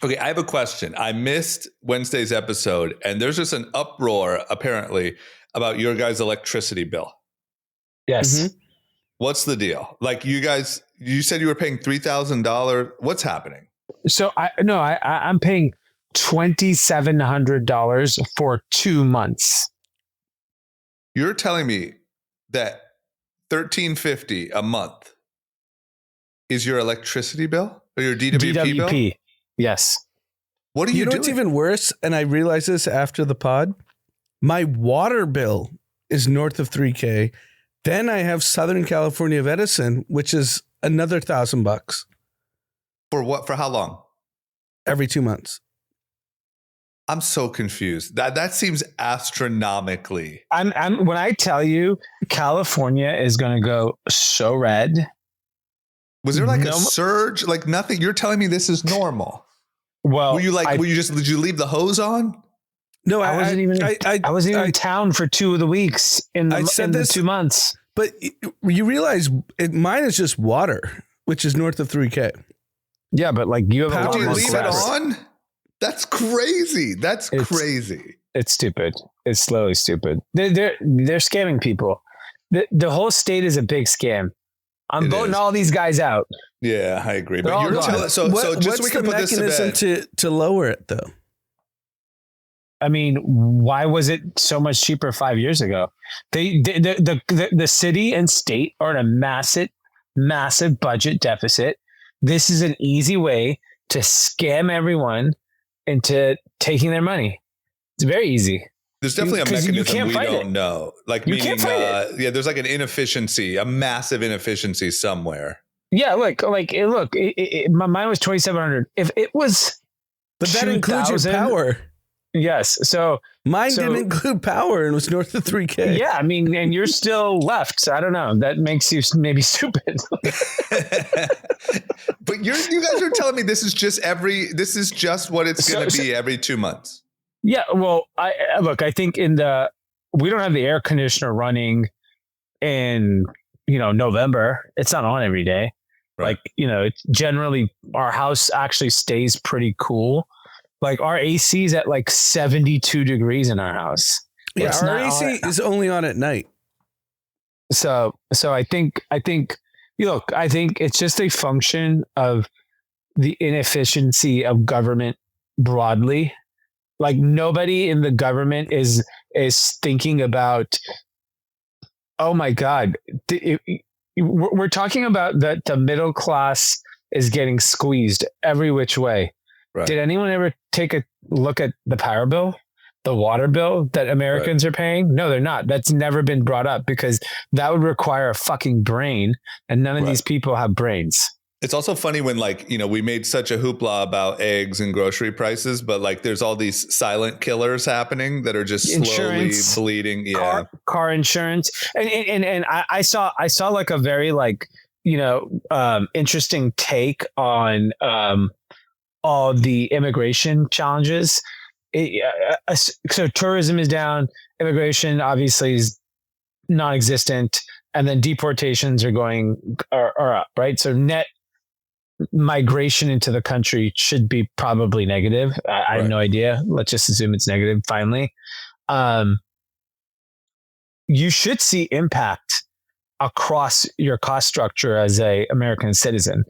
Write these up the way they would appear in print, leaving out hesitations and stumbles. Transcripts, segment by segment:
Okay, I have a question. I missed Wednesday's episode, and there's just an uproar, apparently, about your guys' electricity bill. Yes. Mm-hmm. What's the deal? Like, you guys, you said you were paying $3,000. What's happening? So I'm paying $2,700 for 2 months. You're telling me that $1,350 a month is your electricity bill or your DWP bill? Yes. What are you doing? What's even worse, and I realized this after the pod, my water bill is north of $3,000. Then I have Southern California of Edison, which is another $1,000 For what? For how long? every 2 months. I'm so confused. That seems astronomically. I'm when I tell you California is going to go so red. Was there like a surge? Like nothing. You're telling me this is normal. Well, were you like? did you leave the hose on? No, I wasn't even. I wasn't even in town for 2 of the weeks in the 2 months. But you realize mine is just water, which is north of $3,000. Yeah, but like you have How a lot do you more leave it on? That's crazy. Crazy. It's stupid. It's slowly stupid. They're scamming people. The whole state is a big scam. I'm voting all these guys out. Yeah, I agree. They're but you're telling so just what's so we can the put this to mechanism bed. to lower it though? I mean, why was it so much cheaper 5 years ago? The city and state are in a massive budget deficit. This is an easy way to scam everyone into taking their money. It's very easy. There's definitely a mechanism we don't know. Like you meaning, can't fight it. Yeah, there's like an inefficiency, a massive inefficiency somewhere. Yeah, look, mine was 2,700. If it was, but that includes your power. Yes, so mine didn't include power and was north of $3,000. Yeah, I mean, and you're still left. So I don't know. That makes you maybe stupid. But you guys are telling me this is just what it's going to be every 2 months. Yeah, well, I think we don't have the air conditioner running in, November. It's not on every day. Right. Like, it's generally our house actually stays pretty cool. Like our AC is at like 72 degrees in our house. Yeah, our AC is only on at night. So I think it's just a function of the inefficiency of government broadly. Like nobody in the government is thinking about, oh my God, we're talking about that the middle class is getting squeezed every which way. Right. Did anyone ever take a look at the power bill, the water bill that Americans are paying? No, they're not. That's never been brought up because that would require a fucking brain, and none of these people have brains. It's also funny when we made such a hoopla about eggs and grocery prices, but like there's all these silent killers happening that are just slowly bleeding. Yeah. Car insurance. And I saw like a very interesting take on all the immigration challenges. So tourism is down, immigration obviously is non-existent, and then deportations are up, right? So net migration into the country should be probably negative. I have no idea. Let's just assume it's negative finally. You should see impact across your cost structure as a American citizen.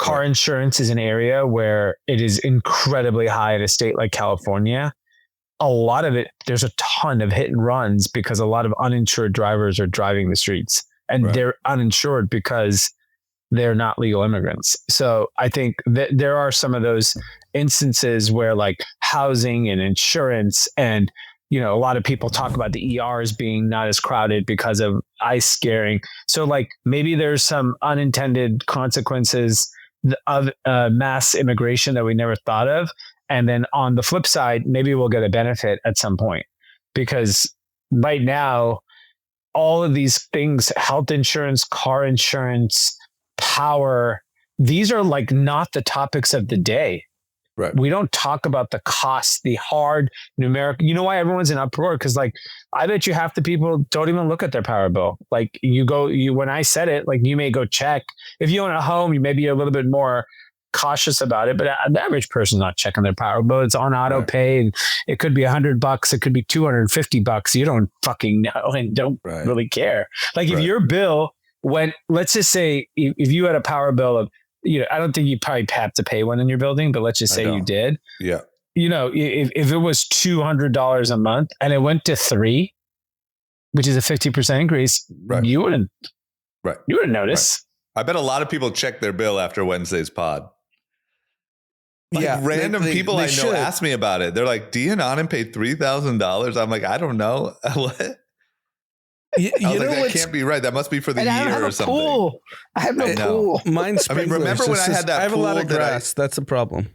Car insurance is an area where it is incredibly high in a state like California. A lot of it, there's a ton of hit and runs because a lot of uninsured drivers are driving the streets, and they're uninsured because they're not legal immigrants. So I think that there are some of those instances where like housing and insurance and, a lot of people talk about the ERs being not as crowded because of ICE scaring. So like maybe there's some unintended consequences of mass immigration that we never thought of. And then on the flip side, maybe we'll get a benefit at some point, because right now, all of these things, health insurance, car insurance, power, these are like not the topics of the day. Right. We don't talk about the cost, the hard numeric. You know why everyone's in uproar? Because like, I bet you half the people don't even look at their power bill. Like when I said it, like you may go check. If you own a home, you may be a little bit more cautious about it, but the average person's not checking their power bill. It's on auto pay, and it could be $100, it could be $250. You don't fucking know and don't really care. Like if your bill went, let's just say if you had a power bill of, I don't think you probably have to pay one in your building, but let's just say you did. Yeah. If it was $200 a month and it went to $300, which is a 50% increase, you wouldn't notice. I bet a lot of people check their bill after Wednesday's pod. Random people I know ask me about it. They're like, "Dia and Anand paid $3,000." I'm like, I don't know. What? That can't be right. That must be for the year or something. Pool. I have no pool. Mine's remember when I had that? I have a lot of grass. That's a problem.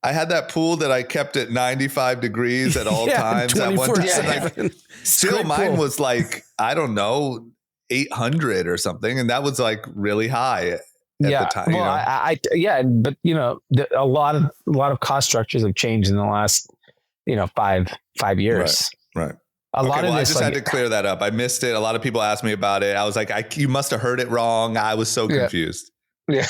I had that pool that I kept at 95 degrees at all times. At one time, still mine was like, I don't know, 800 or something, and that was like really high at the time. Well, but a lot of cost structures have changed in the last 5 years. Right. A lot of this, I just had to clear that up. I missed it. A lot of people asked me about it. I was like, you must have heard it wrong. I was so confused. Yeah.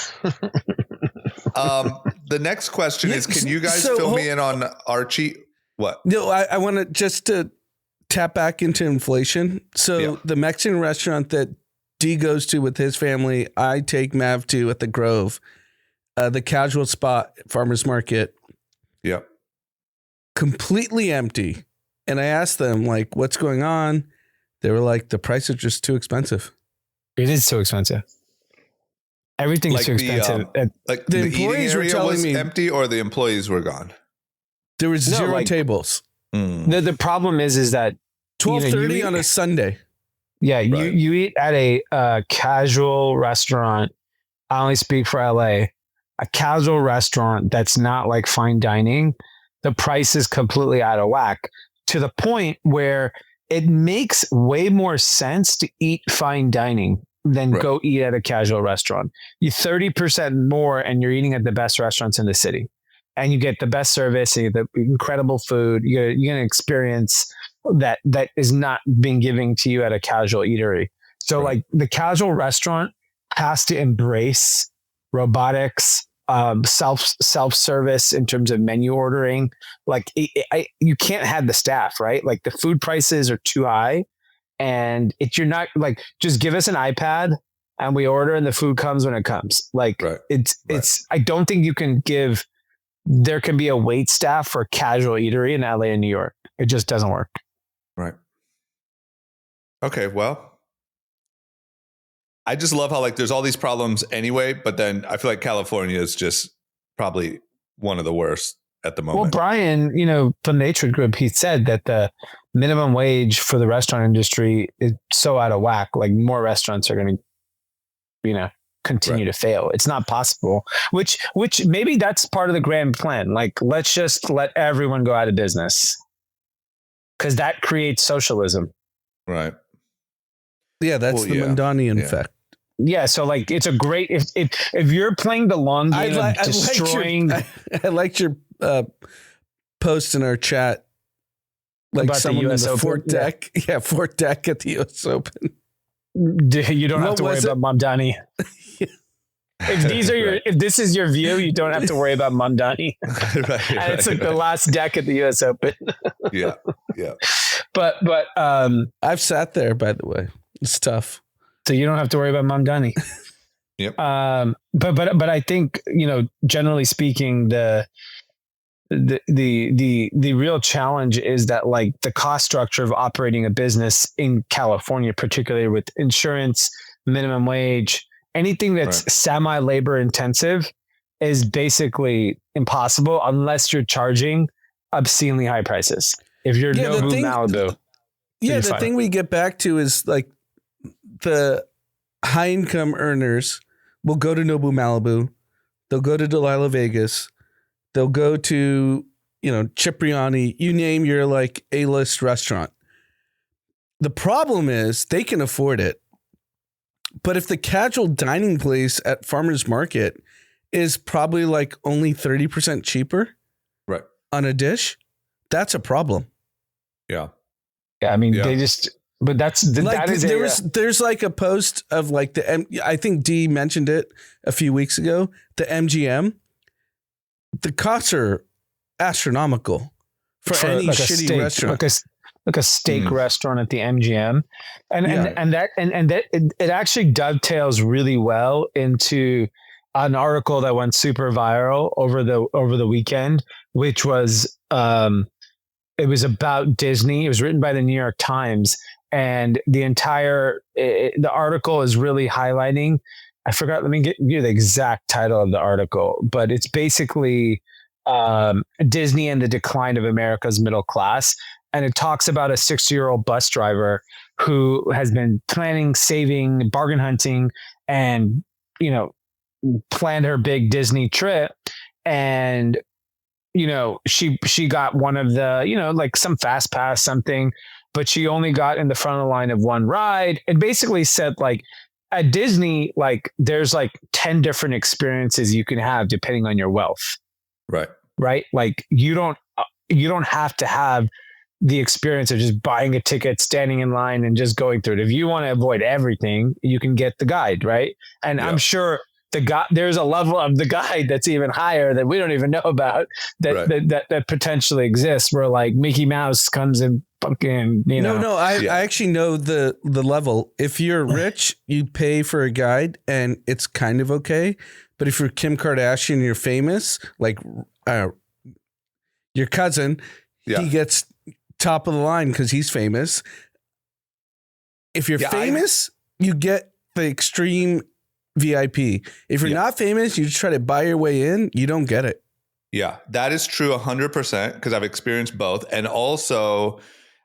The next question is, can you guys fill me in on Archie? What? No, I want to just to tap back into inflation. So the Mexican restaurant that D goes to with his family, I take Mav to at the Grove, the casual spot, farmer's market. Yeah. Completely empty. And I asked them, like, what's going on? They were like, the price is just too expensive. It is too expensive. Everything is too expensive. The employees were telling me empty, or the employees were gone. There was zero tables. The problem is that 12:30 on a Sunday. Yeah, you eat at a casual restaurant. I only speak for LA. A casual restaurant that's not like fine dining. The price is completely out of whack, to the point where it makes way more sense to eat fine dining than go eat at a casual restaurant. You 30% more and you're eating at the best restaurants in the city. And you get the best service, you get the incredible food, you're going to experience that is not being given to you at a casual eatery. So like the casual restaurant has to embrace robotics, self-service in terms of menu ordering. Like you can't have the staff, right? Like the food prices are too high, and you're not like, just give us an iPad and we order and the food comes when it comes. Like it's I don't think you can there can be a wait staff for casual eatery in LA and New York. It just doesn't work. Right. Okay. Well, I just love how there's all these problems anyway, but then I feel like California is just probably one of the worst at the moment. Well, Brian, from Nature Group, he said that the minimum wage for the restaurant industry is so out of whack. Like more restaurants are going to, continue to fail. It's not possible, which maybe that's part of the grand plan. Like, let's just let everyone go out of business, because that creates socialism. Right. Yeah. That's the Mondanian effect. Yeah, so it's a great if you're playing the long game of destroying. I liked your post in our chat, like about someone the US in the Open. Fort Deck, Fort Deck at the US Open. You don't have to worry about Mamdani. If this is your view, you don't have to worry about Mamdani. And it's the last deck at the US Open. Yeah. But I've sat there, by the way. It's tough. So you don't have to worry about Mamdani. Yep. But I think, generally speaking, the real challenge is that the cost structure of operating a business in California, particularly with insurance, minimum wage, anything that's semi-labor intensive, is basically impossible unless you're charging obscenely high prices. If you're Nobu Malibu. Yeah, the thing we get back to is the high income earners will go to Nobu Malibu. They'll go to Delilah Vegas. They'll go to, Cipriani, you name your A-list restaurant. The problem is they can afford it. But if the casual dining place at Farmer's Market is probably only 30% cheaper on a dish, that's a problem. Yeah. Yeah. I mean, they just, but that's, that is there's a post of I think D mentioned it a few weeks ago, the MGM. the costs are astronomical for any like shitty restaurant. Like a steak restaurant at the MGM, and that it actually dovetails really well into an article that went super viral over the weekend, which was it was about Disney. It was written by the New York Times, and the article is really highlighting. I forgot. Let me get you the exact title of the article, but it's basically Disney and the decline of America's middle class. And it talks about a 60-year-old bus driver who has been planning, saving, bargain hunting, and, planned her big Disney trip. And, she got one of the, like some fast pass, something, but she only got in the front of the line of one ride. And basically said, like, at Disney, like, there's like 10 different experiences you can have depending on your wealth. Right. Like, you don't have to have the experience of just buying a ticket, standing in line, and just going through it. If you want to avoid everything, you can get the guide, right? And I'm sure there's a level of the guide that's even higher that we don't even know about that potentially exists, where like Mickey Mouse comes and fucking, I actually know the level. If you're rich, you pay for a guide and it's kind of okay. But if you're Kim Kardashian and you're famous, like your cousin, he gets top of the line because he's famous. If you're famous, you get the extreme VIP. If you're not famous, you just try to buy your way in, you don't get it. Yeah, that is true 100% because I've experienced both. And also,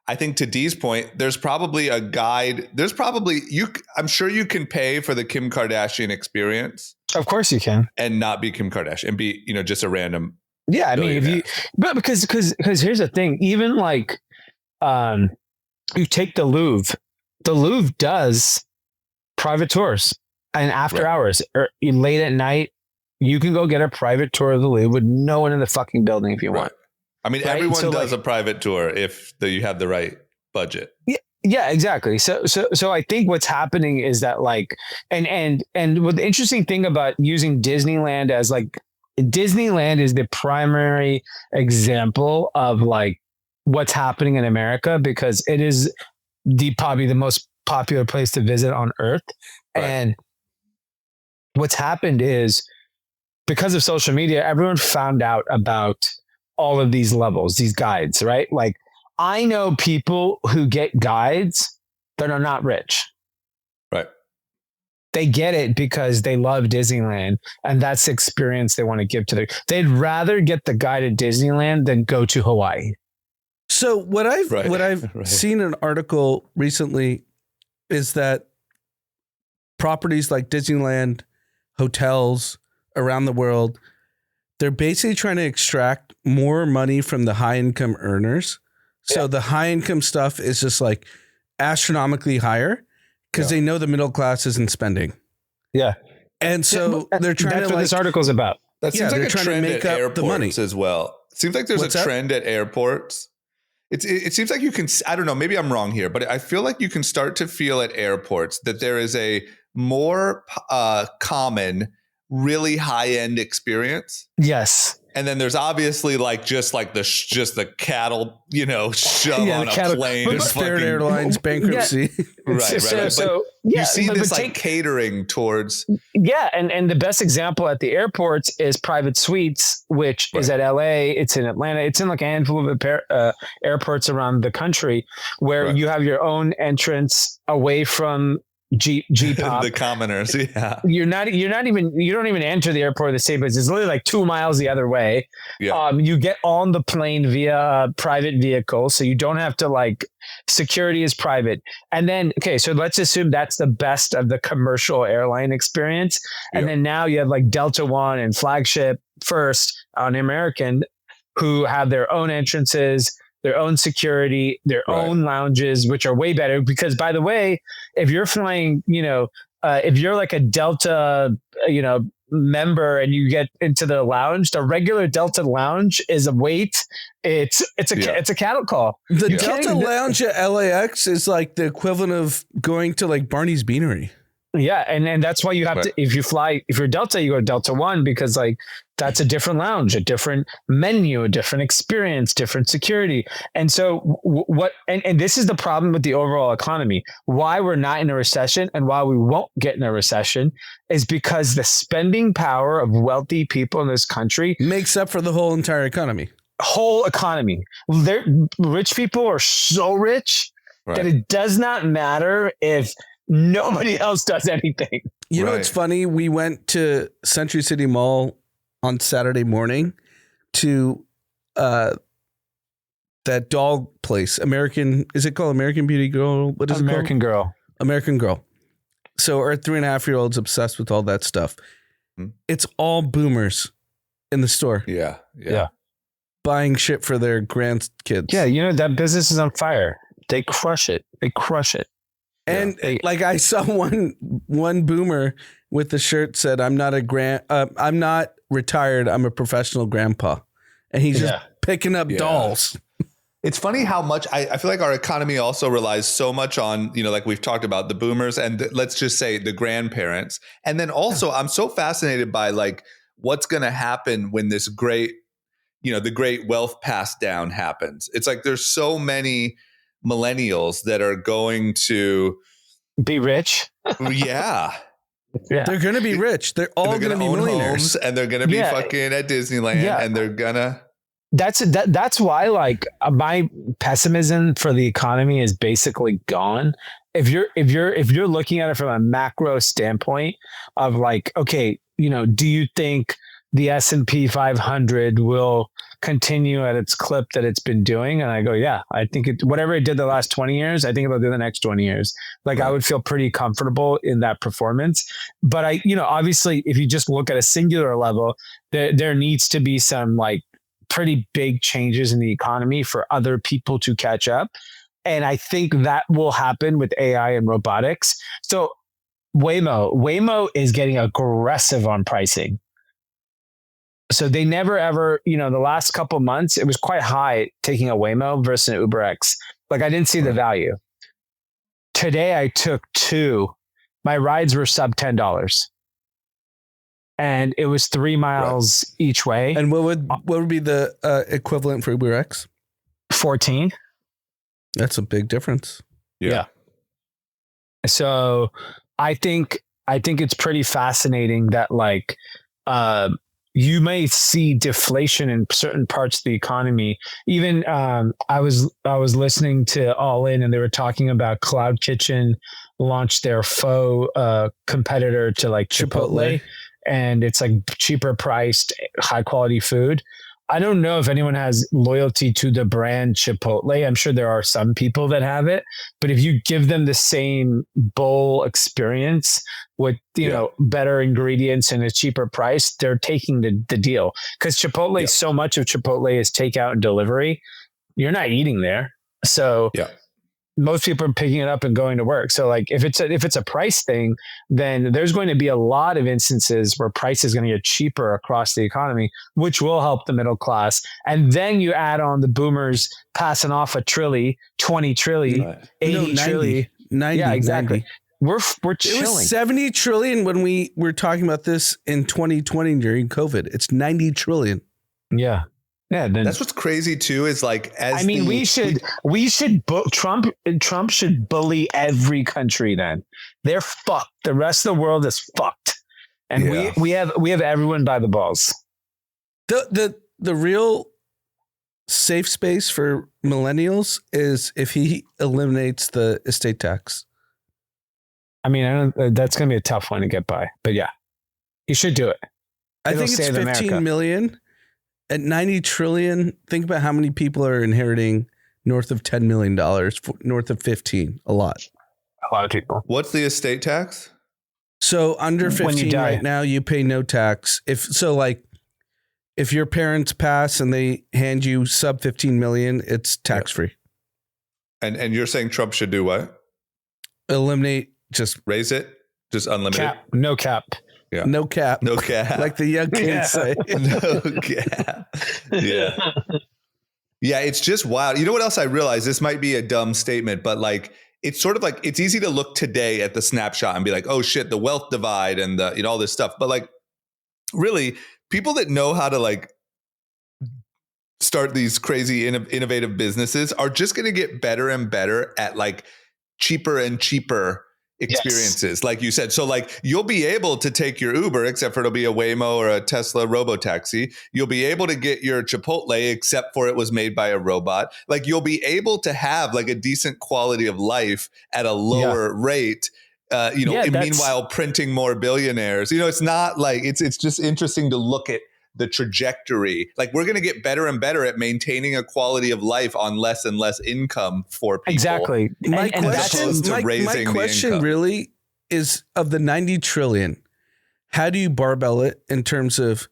I think to Dee's point, there's probably a guide. I'm sure you can pay for the Kim Kardashian experience. Of course you can. And not be Kim Kardashian and be, just a random. Yeah, I mean, because here's the thing, even like, you take the Louvre does private tours, and after hours or late at night, you can go get a private tour of the Louvre with no one in the fucking building if you want. I mean, everyone does a private tour if you have the right budget. Yeah, exactly. So I think what's happening is that like, and what the interesting thing about using Disneyland as like, Disneyland is the primary example of like what's happening in America, because it is probably the most popular place to visit on earth. Right. And what's happened is, because of social media, everyone found out about all of these levels, these guides, right? Like, I know people who get guides that are not rich. Right. They get it because they love Disneyland, and that's the experience they want to give to they'd rather get the guide at Disneyland than go to Hawaii. So what I've seen an article recently is that properties like Disneyland, hotels around the world, they're basically trying to extract more money from the high income earners. So the high income stuff is just like astronomically higher because they know the middle class isn't spending. Yeah. And so they're trying that's what this article's about. That seems like a trend at airports as well. It seems like there's a trend at airports. It seems like you can, I don't know, maybe I'm wrong here, but I feel like you can start to feel at airports that there is a more common, really high-end experience. Yes. And then there's obviously like just the cattle, shove on a plane. But Spirit Airlines bankruptcy. Right. So you see this catering towards. Yeah. And the best example at the airports is private suites, which is at LA. It's in Atlanta. It's in like a handful of airports around the country where you have your own entrance away from G-pop. The commoners, yeah. You don't even enter the airport the same place. It's literally like 2 miles the other way. Yeah. You get on the plane via a private vehicle, so you don't have to like, security is private. And then, okay, so let's assume that's the best of the commercial airline experience. And then now you have like Delta One and Flagship First on American, who have their own entrances, their own security, their own lounges, which are way better. Because, by the way, if you're flying, if you're like a Delta, member and you get into the lounge, the regular Delta lounge is a wait. It's a cattle call. The Delta lounge at LAX is like the equivalent of going to like Barney's Beanery. Yeah, and that's why you have to, if you're Delta, you go to Delta One, because like that's a different lounge, a different menu, a different experience, different security. And so and this is the problem with the overall economy. Why we're not in a recession and why we won't get in a recession is because the spending power of wealthy people in this country makes up for the whole entire economy. Rich people are so rich that it does not matter if nobody else does anything. You know, it's funny. We went to Century City Mall on Saturday morning to that doll place. Is it called American Beauty Girl? What is American it called? Girl. American Girl. So our 3.5-year-old's obsessed with all that stuff. It's all boomers in the store. Yeah. Buying shit for their grandkids. Yeah, you know, that business is on fire. They crush it. And like I saw one boomer with the shirt said, I'm not retired. I'm a professional grandpa. And he's just picking up dolls. It's funny how much I feel like our economy also relies so much on, you know, like we've talked about the boomers and let's just say the grandparents. And then also I'm so fascinated by like what's going to happen when this great, you know, the great wealth pass down happens. It's like there's so many millennials that are going to be rich. Yeah. They're going to be rich. They're all going to be millionaires. And they're going to be fucking at Disneyland and they're going to. That's why like my pessimism for the economy is basically gone. If you're looking at it from a macro standpoint of like, okay, you know, do you think the S&P 500 will continue at its clip that it's been doing? And I go, yeah, I think whatever it did the last 20 years, I think it'll do the next 20 years. Like I would feel pretty comfortable in that performance. But obviously if you just look at a singular level, there needs to be some like pretty big changes in the economy for other people to catch up. And I think that will happen with AI and robotics. So Waymo is getting aggressive on pricing. So they never ever, the last couple of months, it was quite high taking a Waymo versus an UberX. Like I didn't see the value. Today I took 2. My rides were sub $10. And it was 3 miles each way. And what would be the equivalent for UberX? 14. That's a big difference. Yeah. So I think it's pretty fascinating that like, you may see deflation in certain parts of the economy. Even I was listening to All In, and they were talking about Cloud Kitchen launched their faux competitor to like Chipotle, and it's like cheaper priced, high quality food. I don't know if anyone has loyalty to the brand Chipotle. I'm sure there are some people that have it, but if you give them the same bowl experience with, better ingredients and a cheaper price, they're taking the deal. Because Chipotle, so much of Chipotle is takeout and delivery. You're not eating there. So most people are picking it up and going to work. So like if it's a price thing, then there's going to be a lot of instances where price is going to get cheaper across the economy, which will help the middle class. And then you add on the boomers passing off $1 trillion, $20 trillion, $80 trillion. 90, yeah, exactly. 90. We're chilling. It was 70 trillion when we were talking about this in 2020 during COVID. It's 90 trillion. Yeah. Yeah, that's what's crazy too. Is like, Trump should bully every country. Then they're fucked. The rest of the world is fucked, and we have everyone by the balls. The real safe space for millennials is if he eliminates the estate tax. I mean, that's going to be a tough one to get by, but yeah, he should do it. I think it's 15 million. At 90 trillion, think about how many people are inheriting north of $10 million, north of 15, a lot. A lot of people. What's the estate tax? So under 15 right now, you pay no tax. If your parents pass and they hand you sub 15 million, it's tax free. And you're saying Trump should do what? Eliminate, just raise it, just unlimited. No cap. Yeah. No cap. No cap. Like the young kids say. No cap. Yeah. Yeah, it's just wild. You know what else I realized? This might be a dumb statement, but like it's sort of like, it's easy to look today at the snapshot and be like, oh shit, the wealth divide and the, all this stuff. But like, really, people that know how to like start these crazy innovative businesses are just going to get better and better at like cheaper and cheaper experiences. Yes. Like you said. So like you'll be able to take your Uber, except for it'll be a Waymo or a Tesla robotaxi. You'll be able to get your Chipotle, except for it was made by a robot. Like you'll be able to have like a decent quality of life at a lower rate. Meanwhile printing more billionaires. It's not like it's just interesting to look at the trajectory. Like we're going to get better and better at maintaining a quality of life on less and less income for people. Exactly. My question really is, of the 90 trillion, how do you barbell it in terms of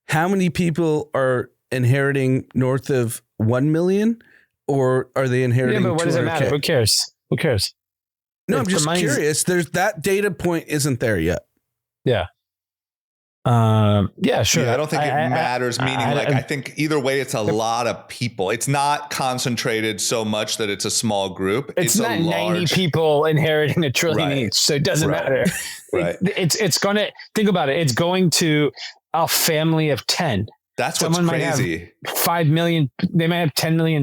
how many people are inheriting north of 1 million, or are they inheriting? Yeah, but what does it matter? Who cares? No, I'm just curious. There's that data point isn't there yet. Yeah. Yeah, sure. Yeah, I don't think it matters. I think either way, it's a lot of people. It's not concentrated so much that it's a small group. It's not 90 people inheriting $1 trillion each, so it doesn't matter. Right. It's going to, think about it. It's going to a family of 10. That's what's crazy. Might have 5 million. They might have $10 million,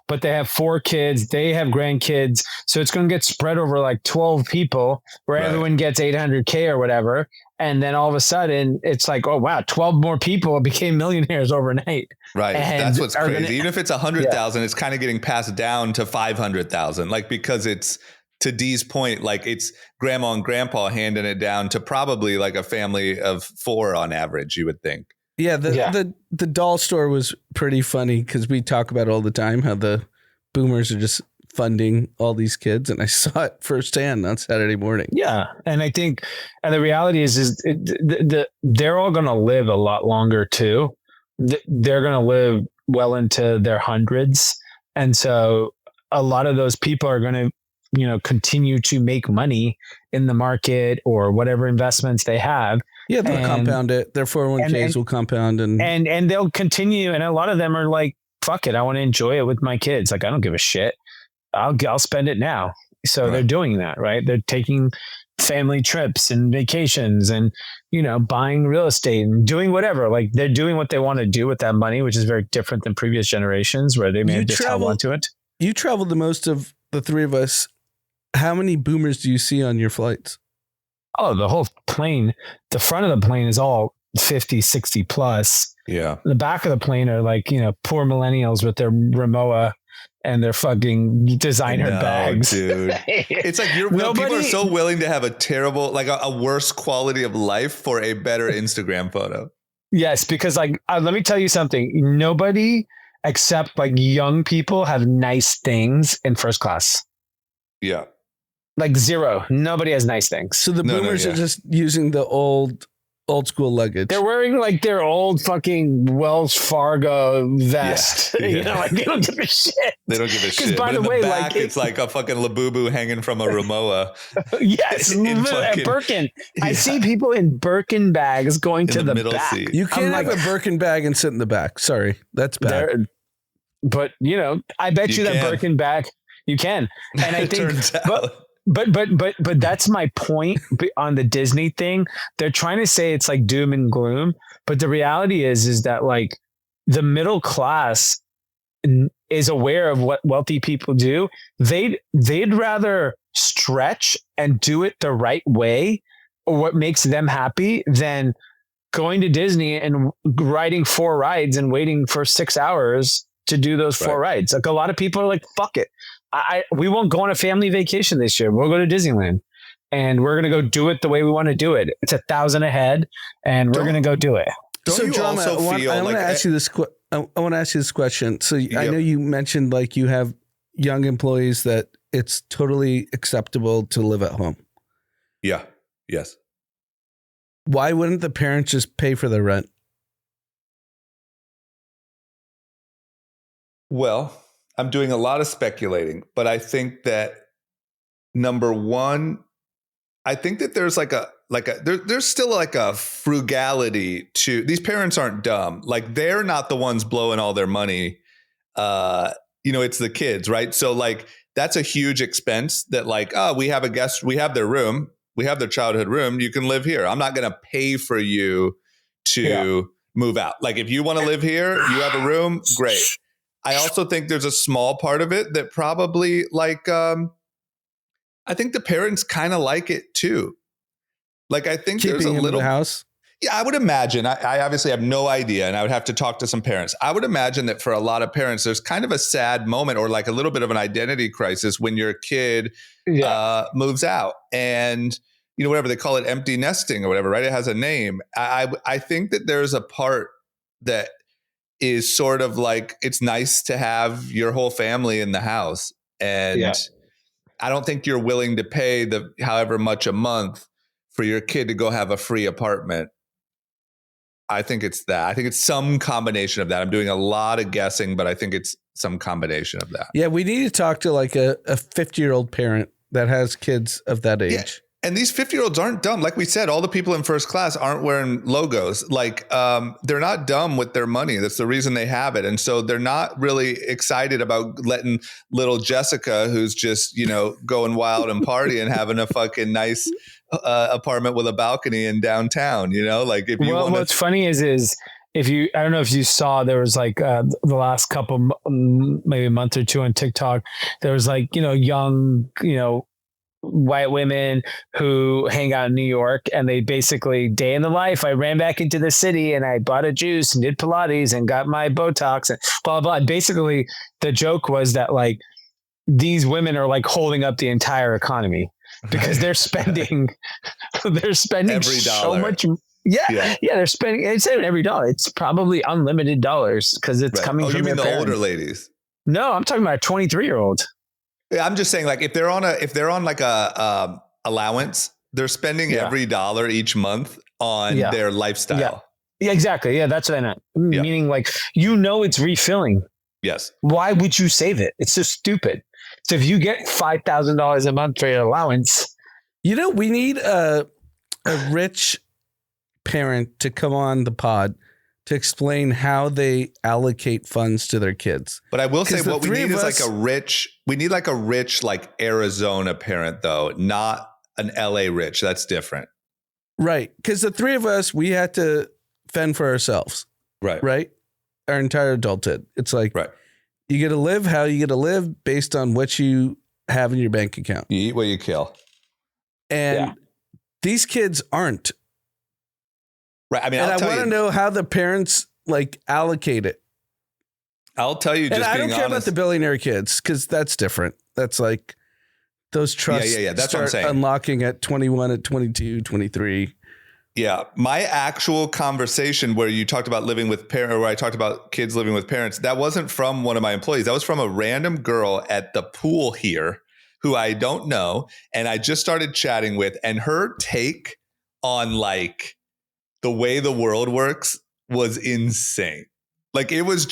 but they have 4 kids. They have grandkids. So it's going to get spread over like 12 people, where everyone gets 800K or whatever. And then all of a sudden it's like, oh wow, 12 more people became millionaires overnight. Right. And that's what's crazy. Even if it's 100,000, it's kind of getting passed down to 500,000. Like, because it's, to Dee's point, like it's grandma and grandpa handing it down to probably like a family of 4 on average, you would think. Yeah. The doll store was pretty funny, because we talk about it all the time, how the boomers are just funding all these kids, and I saw it firsthand on Saturday morning. Yeah, and I think, and the reality is they're all going to live a lot longer too. They're going to live well into their hundreds, and so a lot of those people are going to, continue to make money in the market or whatever investments they have. Yeah, they'll compound it. Their 401ks will compound, and they'll continue. And a lot of them are like, "Fuck it, I want to enjoy it with my kids. Like, I don't give a shit. I'll spend it now." So they're doing that, right? They're taking family trips and vacations and, buying real estate and doing whatever. Like, they're doing what they want to do with that money, which is very different than previous generations where they may have just held onto it. You traveled the most of the 3 of us. How many boomers do you see on your flights? Oh, the whole plane. The front of the plane is all 50, 60 plus. Yeah. The back of the plane are like, poor millennials with their Rimowa and their fucking designer bags. Dude. It's like people are so willing to have a terrible, like a worse quality of life for a better Instagram photo. Yes, because like, let me tell you something. Nobody except like young people have nice things in first class. Yeah. Like zero. Nobody has nice things. So the boomers are just using the old school luggage. They're wearing like their old fucking Wells Fargo vest. Yeah. Like they don't give a shit. They don't give a shit. By the way, back, it's like a fucking Labubu hanging from a Rimowa. Yes, a Birkin. I see people in Birkin bags going to the middle back. Seat. You can't have a Birkin bag and sit in the back. Sorry, that's bad. But I bet you that Birkin bag you can. And I think, but that's my point on the Disney thing. They're trying to say it's like doom and gloom, but the reality is that like the middle class is aware of what wealthy people do. They'd rather stretch and do it the right way, or what makes them happy, than going to Disney and riding 4 rides and waiting for 6 hours to do those 4 rides. Like, a lot of people are like, fuck it. We won't go on a family vacation this year. We'll go to Disneyland, and we're going to go do it the way we want to do it. It's $1,000 a head, and we're going to go do it. So, Drama, I want to ask you this. I want to ask you this question. So, I know you mentioned like you have young employees that it's totally acceptable to live at home. Yeah. Yes. Why wouldn't the parents just pay for their rent? Well, I'm doing a lot of speculating, but I think that number one, I think that there's there's still like a frugality to these parents. Aren't dumb. Like, they're not the ones blowing all their money. It's the kids, right? So like, that's a huge expense that like, oh, we have a guest, we have their room, we have their childhood room, you can live here. I'm not going to pay for you to move out. Like if you want to live here, you have a room, great. I also think there's a small part of it that probably like, I think the parents kind of like it too. Like I think Keeping there's a him little in the house. Yeah, I would imagine. I obviously have no idea, and I would have to talk to some parents. I would imagine that for a lot of parents, there's kind of a sad moment or like a little bit of an identity crisis when your kid moves out, and whatever they call it, empty nesting or whatever. Right? It has a name. I think that there's a part that is sort of like it's nice to have your whole family in the house, and I don't think you're willing to pay the however much a month for your kid to go have a free apartment. I think it's that. I think it's some combination of that. I'm doing a lot of guessing, but I think it's some combination of that. Yeah, we need to talk to like a 50-year-old parent that has kids of that age. Yeah. And these 50-year-olds aren't dumb. Like we said, all the people in first class aren't wearing logos. Like they're not dumb with their money. That's the reason they have it. And so they're not really excited about letting little Jessica, who's just, going wild and partying, having a fucking nice apartment with a balcony in downtown, like if you what's funny is if you, I don't know if you saw, there was like the last couple, maybe a month or two on TikTok, there was like, young, white women who hang out in New York, and they basically day in the life. I ran back into the city and I bought a juice and did Pilates and got my Botox and blah, blah, blah. Basically the joke was that like these women are like holding up the entire economy because they're spending every so much. Yeah. They're spending, it's every dollar. It's probably unlimited dollars because it's coming from you mean their the parents. older ladies? No, I'm talking about a 23-year-old. Yeah, I'm just saying, like, if they're on like a allowance, they're spending every dollar each month on their lifestyle. Yeah, exactly. Yeah, that's what I meant. Meaning, like, it's refilling. Yes. Why would you save it? It's so stupid. So if you get $5,000 a month for your allowance, we need a rich parent to come on the pod to explain how they allocate funds to their kids. But I will say what we need is like a rich, like Arizona parent though, not an LA rich. That's different. Right. Because the three of us, we had to fend for ourselves. Right. Right. Our entire adulthood. It's like, you get to live how you get to live based on what you have in your bank account. You eat what you kill. And these kids aren't. Right. I mean, I want to know how the parents like allocate it. I'll tell you, I don't care about the billionaire kids because that's different. That's like those trusts That's start what I'm saying. Unlocking at 21, at 22, 23. Yeah. My actual conversation where you talked about living with parents, or where I talked about kids living with parents, that wasn't from one of my employees. That was from a random girl at the pool here who I don't know. And I just started chatting with, and her take on like the way the world works was insane. Like it was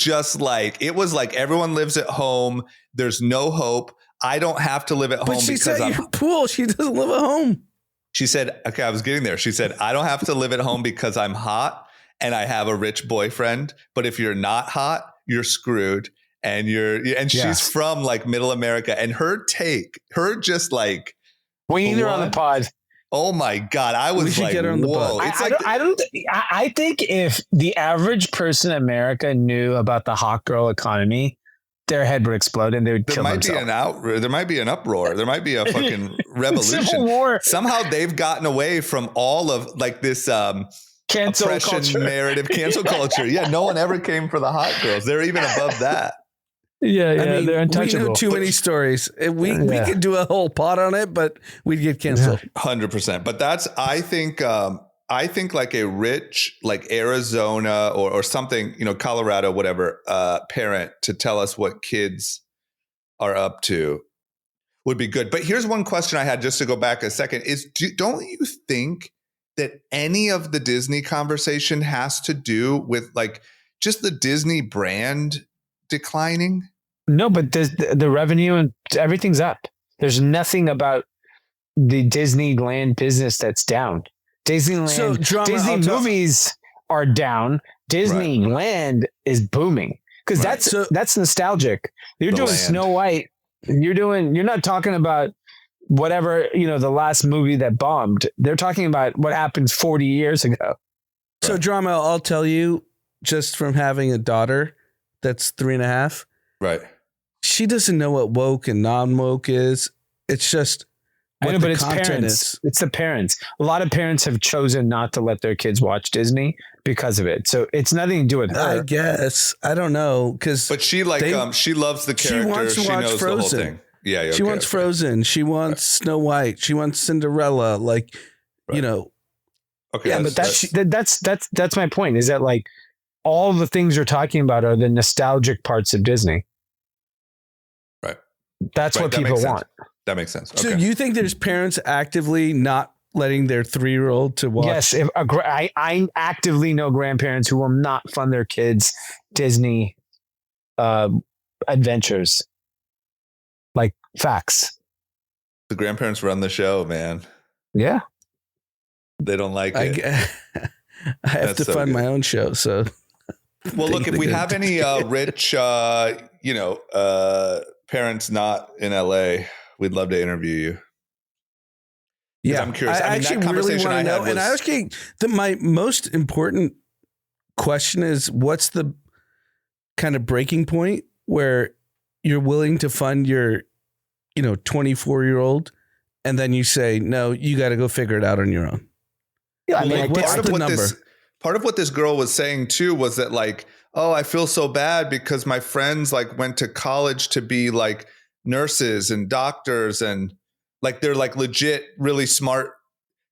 like everyone lives at home. There's no hope. I don't have to live at home because she's at your pool. She doesn't live at home. She said, okay, I was getting there. She said, I don't have to live at home because I'm hot and I have a rich boyfriend. But if you're not hot, you're screwed. And she's from like middle America. And her just like, we need her on the pod. Oh my God. I was like, get her on the whoa. I think if the average person in America knew about the hot girl economy, their head would explode and they would kill themselves. There might be an uproar. There might be a fucking revolution. Civil war. Somehow they've gotten away from all of like this cancel culture narrative, cancel culture. Yeah, no one ever came for the hot girls. They're even above that. Yeah, I mean, they're untouchable. We know too many stories. We could do a whole pod on it, but we'd get canceled. 100%. But that's, I think like a rich, like Arizona or something, Colorado, whatever, parent to tell us what kids are up to would be good. But here's one question I had, just to go back a second, is don't you think that any of the Disney conversation has to do with like just the Disney brand declining? No, but the revenue and everything's up. There's nothing about the Disneyland business that's down. Disneyland, Disney movies are down. Disneyland is booming because that's nostalgic. You're doing Snow White You're not talking about whatever, the last movie that bombed. They're talking about what happened 40 years ago. So Drama, I'll tell you, just from having a daughter that's 3.5. Right. She doesn't know what woke and non-woke is. It's just I know, but it's parents. Is. It's the parents. A lot of parents have chosen not to let their kids watch Disney because of it. So it's nothing to do with her. I guess. I don't know. But she she loves the character. She wants to watch knows Frozen. The whole thing. Yeah. Okay, she wants Frozen. She wants Snow White. She wants Cinderella. Okay. Yeah, but that's my point. Is that like all the things you're talking about are the nostalgic parts of Disney. Right. That's what people want. That makes sense. So you think there's parents actively not letting their 3-year-old to watch? Yes. I actively know grandparents who will not fund their kids Disney adventures. Like facts. The grandparents run the show, man. Yeah. They don't like it. I have to fund my own show. So, well, look, if we have any rich, parents not in LA, we'd love to interview you. Yeah, I'm curious. I actually really want to know. And I actually, my most important question is, what's the kind of breaking point where you're willing to fund your, 24-year-old, and then you say, no, you got to go figure it out on your own. Yeah, I mean, part of what this girl was saying too was that like, oh, I feel so bad because my friends like went to college to be like nurses and doctors, and like they're like legit really smart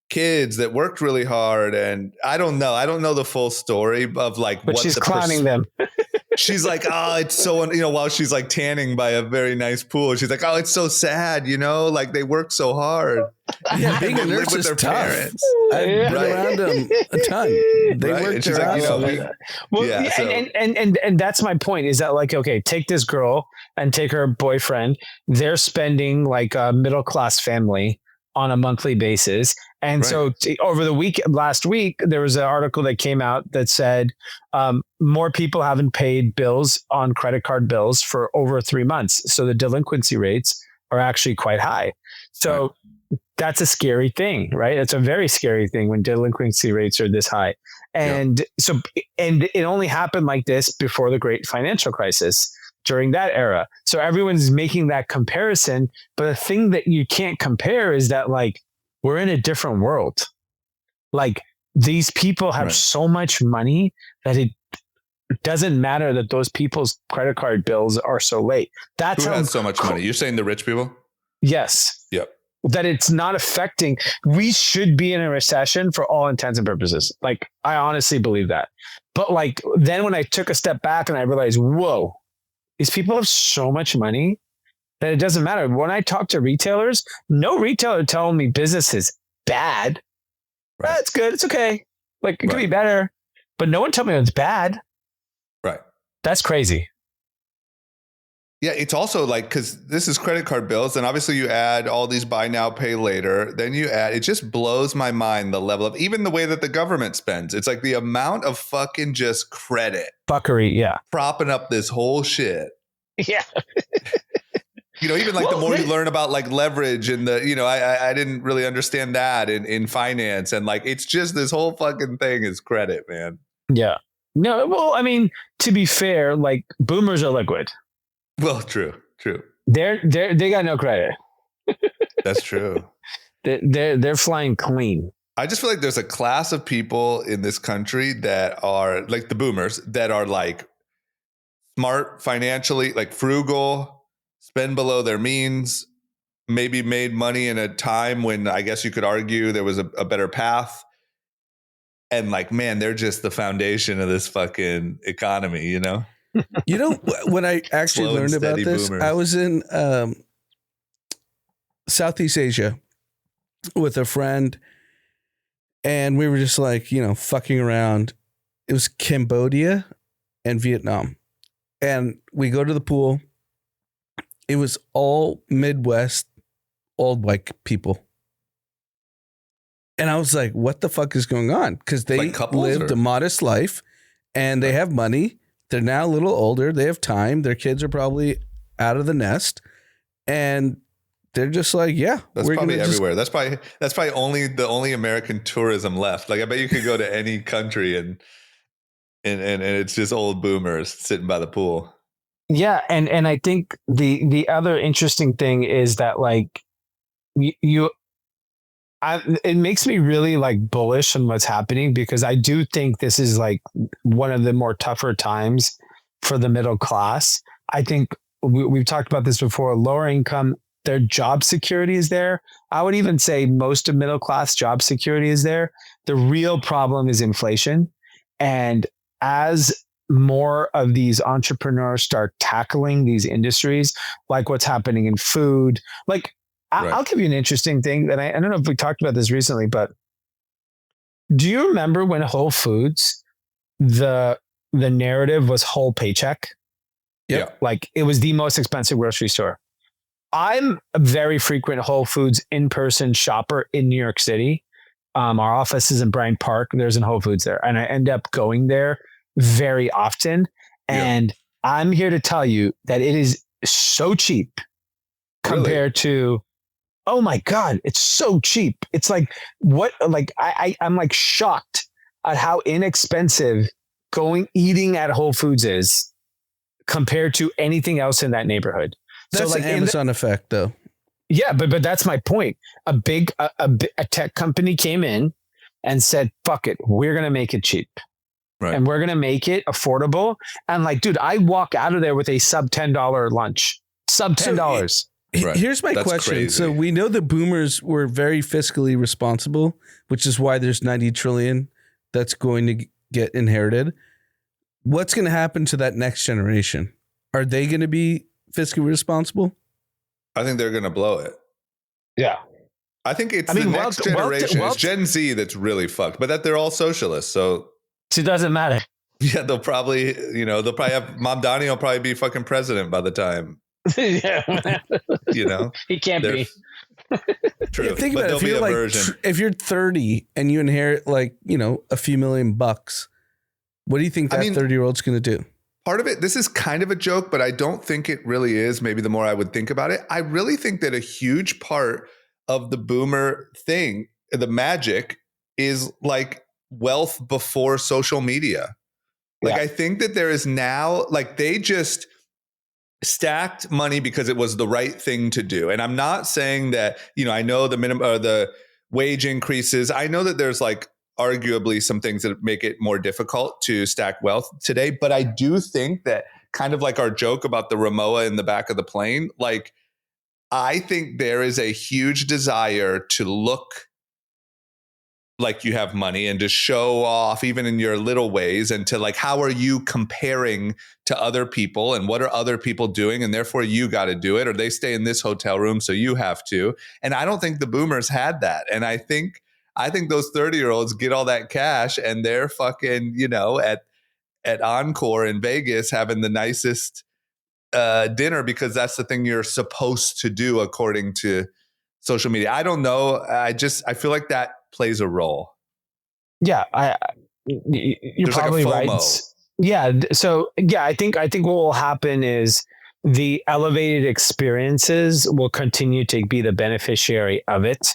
kids that worked really hard. And I don't know the full story of like but what she's clowning them. She's like, oh, it's so, while she's like tanning by a very nice pool, she's like, oh, it's so sad, like they work so hard. Yeah, being a nurse is tough. Parents. I've been around them a ton. They work their ass off. And that's my point, is that like, okay, take this girl and take her boyfriend. They're spending like a middle-class family on a monthly basis. And so over the last week, there was an article that came out that said more people haven't paid bills on credit card bills for over 3 months. So the delinquency rates are actually quite high. So that's a scary thing, right? It's a very scary thing when delinquency rates are this high. And and it only happened like this before the great financial crisis, during that era. So everyone's making that comparison. But the thing that you can't compare is that like, we're in a different world. Like these people have so much money that it doesn't matter that those people's credit card bills are so late. That's who has so much money. You're saying the rich people? Yes. Yep. That it's not affecting. We should be in a recession for all intents and purposes. Like I honestly believe that. But like then when I took a step back and I realized, whoa, these people have so much money that it doesn't matter. When I talk to retailers, no retailer telling me business is bad. Right. It's good. It's okay. Like it could be better, but no one told me it's bad. Right. That's crazy. Yeah. It's also like, cause this is credit card bills, and obviously you add all these buy now, pay later. Then you add, it just blows my mind, the level of even the way that the government spends. It's like the amount of fucking just credit. Fuckery. Yeah. Propping up this whole shit. Yeah. Even like the more you learn about like leverage and the, I didn't really understand that in finance, and like, it's just this whole fucking thing is credit, man. Yeah. No, well, I mean, to be fair, like boomers are liquid. Well, true. They got no credit. That's true. They're flying clean. I just feel like there's a class of people in this country that are like the boomers that are like smart financially, like frugal, spend below their means, maybe made money in a time when I guess you could argue there was a better path. And like, man, they're just the foundation of this fucking economy, When I actually learned about this, boomers. I was in Southeast Asia with a friend, and we were just like, fucking around. It was Cambodia and Vietnam. And we go to the pool. It was all Midwest, old white people. And I was like, what the fuck is going on? Because they lived a modest life and they have money. They're now a little older. They have time. Their kids are probably out of the nest. and they're just like, yeah, that's probably everywhere. That's probably the only American tourism left. Like I bet you could go to any country and it's just old boomers sitting by the pool. Yeah, and I think the other interesting thing is that like it makes me really like bullish on what's happening, because I do think this is like one of the more tougher times for the middle class. I think we've talked about this before. Lower income, their job security is there. I would even say most of middle class job security is there. The real problem is inflation. And as more of these entrepreneurs start tackling these industries, like what's happening in food, like I'll give you an interesting thing that I don't know if we talked about this recently, but do you remember when Whole Foods, the narrative was whole paycheck? Yeah. Like it was the most expensive grocery store. I'm a very frequent Whole Foods in-person shopper in New York City. Our office is in Bryant Park. There's a Whole Foods there. And I end up going there very often. And I'm here to tell you that it is so cheap compared to, oh my God, it's so cheap. It's like, what, like, I'm like shocked at how inexpensive eating at Whole Foods is compared to anything else in that neighborhood. That's so like an Amazon effect though. Yeah, but that's my point. A tech company came in and said, fuck it, we're going to make it cheap. Right. And we're going to make it affordable. And like, dude, I walk out of there with a sub $10 lunch. Sub $10. Right. Here's my question. Crazy. So we know the boomers were very fiscally responsible, which is why there's 90 trillion that's going to get inherited. What's going to happen to that next generation? Are they going to be fiscally responsible? I think they're going to blow it. Yeah. I think it's the next generation. It's Gen Z that's really fucked, but that they're all socialists. So it doesn't matter. Yeah, they'll probably have Mom Donnie will probably be fucking president by the time. Yeah. He can't be. True. Yeah, think about it. If you're like, if you're 30 and you inherit like, a few $million, what do you think that 30-year-old's going to do? Part of it, this is kind of a joke, but I don't think it really is. Maybe the more I would think about it, I really think that a huge part of the boomer thing, the magic, is like wealth before social media. Like, I think that there is now, like, they just stacked money because it was the right thing to do. And I'm not saying that, I know the minimum or the wage increases. I know that there's like arguably some things that make it more difficult to stack wealth today. But I do think that, kind of like our joke about the Rimowa in the back of the plane, like, I think there is a huge desire to look like you have money and to show off even in your little ways, and to like, how are you comparing to other people and what are other people doing? And therefore you got to do it, or they stay in this hotel room, so you have to. And I don't think the boomers had that. And I think those 30-year-olds get all that cash and they're fucking, at Encore in Vegas having the nicest dinner because that's the thing you're supposed to do according to social media. I don't know. I feel like that plays a role. Yeah, you're There's probably like right. Yeah. So yeah, I think what will happen is the elevated experiences will continue to be the beneficiary of it.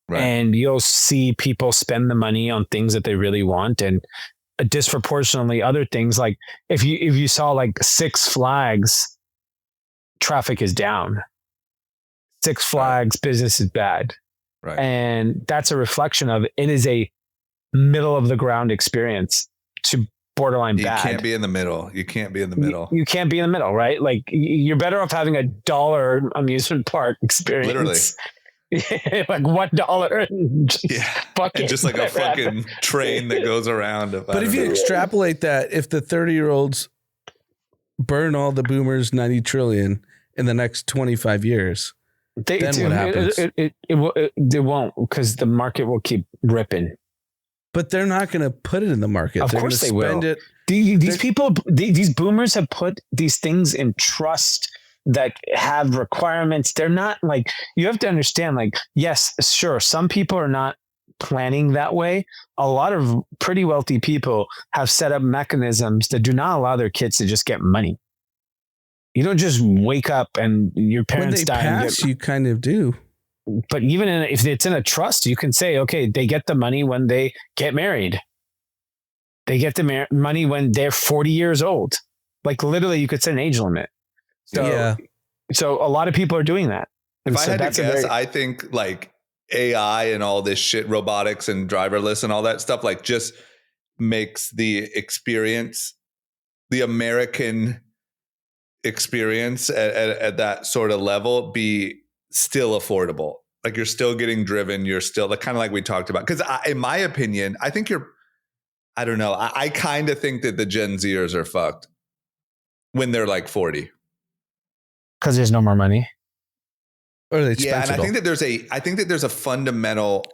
Right. And you'll see people spend the money on things that they really want, and disproportionately other things. Like if you saw like Six Flags, traffic is down. Six Flags business is bad. Right. And that's a reflection of it is a middle of the ground experience to borderline bad. You can't be in the middle. You can't be in the middle. You can't be in the middle, right? Like you're better off having $1 amusement park experience. Literally. Like $1 and just like a fucking train that goes around. But if you extrapolate that, if the 30-year-olds burn all the boomers 90 trillion in the next 25 years, then what happens? They won't, because the market will keep ripping. But they're not going to put it in the market. Of course they will. These boomers have put these things in trust that have requirements. They're not like, you have to understand, like, yes, sure, some people are not planning that way. A lot of pretty wealthy people have set up mechanisms that do not allow their kids to just get money. You don't just wake up and your parents when they die. Pass, you kind of do. But even if it's in a trust, you can say, okay, they get the money when they get married. They get the money when they're 40 years old. Like literally, you could set an age limit. So a lot of people are doing that. If I had to guess, I think like AI and all this shit, robotics and driverless and all that stuff, like just makes the experience, the American experience at that sort of level be still affordable. Like you're still getting driven. You're still like kind of like we talked about. Because in my opinion, I think I don't know. I kind of think that the Gen Zers are fucked when they're like 40. Because there's no more money. Or they yeah, and I think that there's a fundamental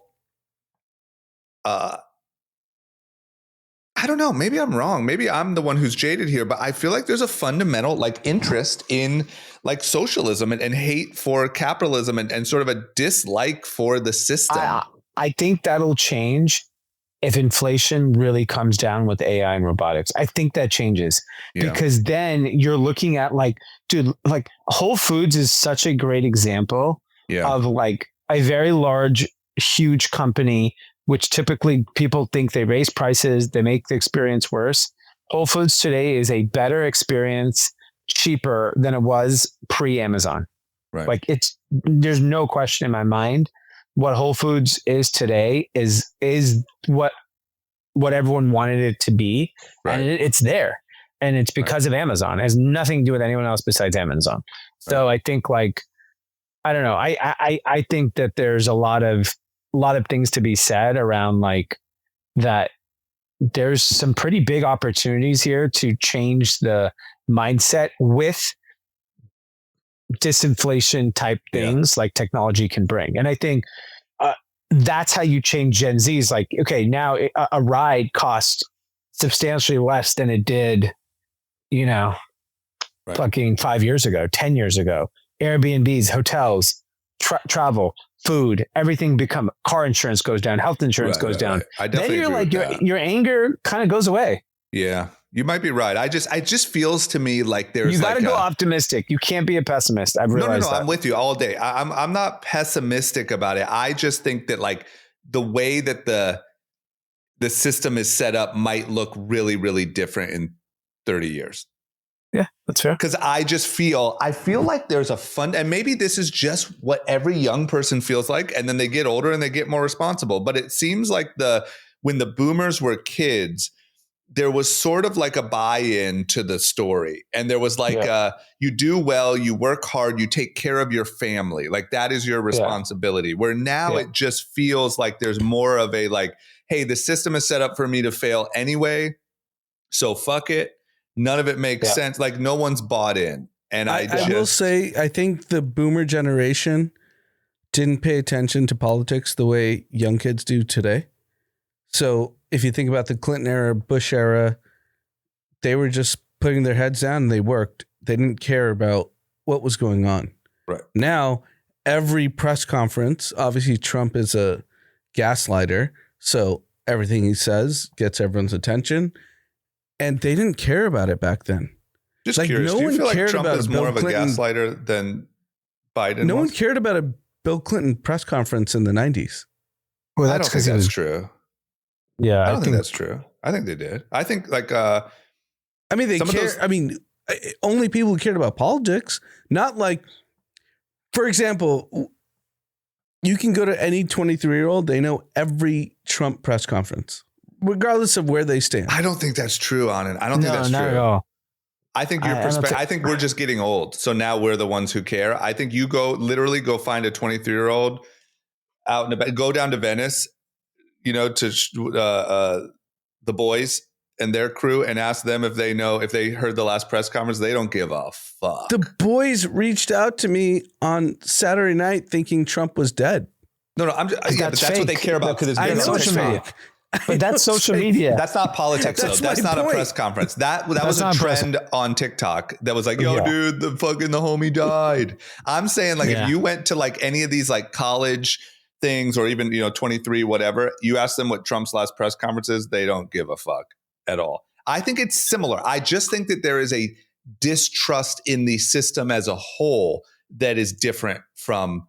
I don't know. Maybe I'm wrong. Maybe I'm the one who's jaded here, but I feel like there's a fundamental like interest in like socialism and hate for capitalism and sort of a dislike for the system. I think that'll change if inflation really comes down with AI and robotics. I think that changes because then you're looking at like, dude, like Whole Foods is such a great example of like a very large, huge company which typically people think they raise prices, they make the experience worse. Whole Foods today is a better experience, cheaper than it was pre-Amazon. Right. Like there's no question in my mind what Whole Foods is today is what everyone wanted it to be. Right. And it's there. And it's because of Amazon. It has nothing to do with anyone else besides Amazon. So I think like, I don't know. I think that there's a lot of things to be said around like that. There's some pretty big opportunities here to change the mindset with disinflation type things like technology can bring. And I think that's how you change Gen Z's. Like, okay, now a ride costs substantially less than it did, fucking 5 years ago, 10 years ago. Airbnbs, hotels, travel, food, everything car insurance goes down, health insurance goes down. I definitely then you're like, your anger kind of goes away. Yeah, you might be right. It just feels to me like there's you got to go optimistic. You can't be a pessimist. I've realized that. I'm with you all day. I'm not pessimistic about it. I just think that like the way that the system is set up might look really, really different in 30 years. Yeah, that's fair. Because I feel like there's and maybe this is just what every young person feels like, and then they get older and they get more responsible. But it seems like when the boomers were kids, there was sort of like a buy-in to the story. And there was like, you do well, you work hard, you take care of your family. Like that is your responsibility. Where now it just feels like there's more of a like, hey, the system is set up for me to fail anyway. So fuck it. None of it makes sense. Like no one's bought in. And I will say, I think the boomer generation didn't pay attention to politics the way young kids do today. So if you think about the Clinton era, Bush era, they were just putting their heads down and they worked. They didn't care about what was going on. Right. Now, every press conference, obviously Trump is a gaslighter. So everything he says gets everyone's attention. And they didn't care about it back then. Just like curious, do you feel like Trump is more of a gaslighter than Biden? No one cared about a Bill Clinton press conference in the 90s. Well, that's because that's true. Yeah, I don't think that's true. I think they did. I think like they care. Only people who cared about politics, not like, for example, you can go to any 23-year-old, they know every Trump press conference, regardless of where they stand. I don't think that's true, Anand. I don't think that's true. Not at all. I think your perspective. I think we're just getting old, so now we're the ones who care. I think you go find a 23-year-old out and about. Go down to Venice, to the boys and their crew, and ask them if they heard the last press conference. They don't give a fuck. The boys reached out to me on Saturday night thinking Trump was dead. No, but that's what they care about because it's social media. But that's social media. That's not politics, though. That's not a press conference. That was a trend on TikTok that was like, dude, the homie died. I'm saying like if you went to like any of these like college things or even, 23, whatever, you ask them what Trump's last press conference is, they don't give a fuck at all. I think it's similar. I just think that there is a distrust in the system as a whole that is different from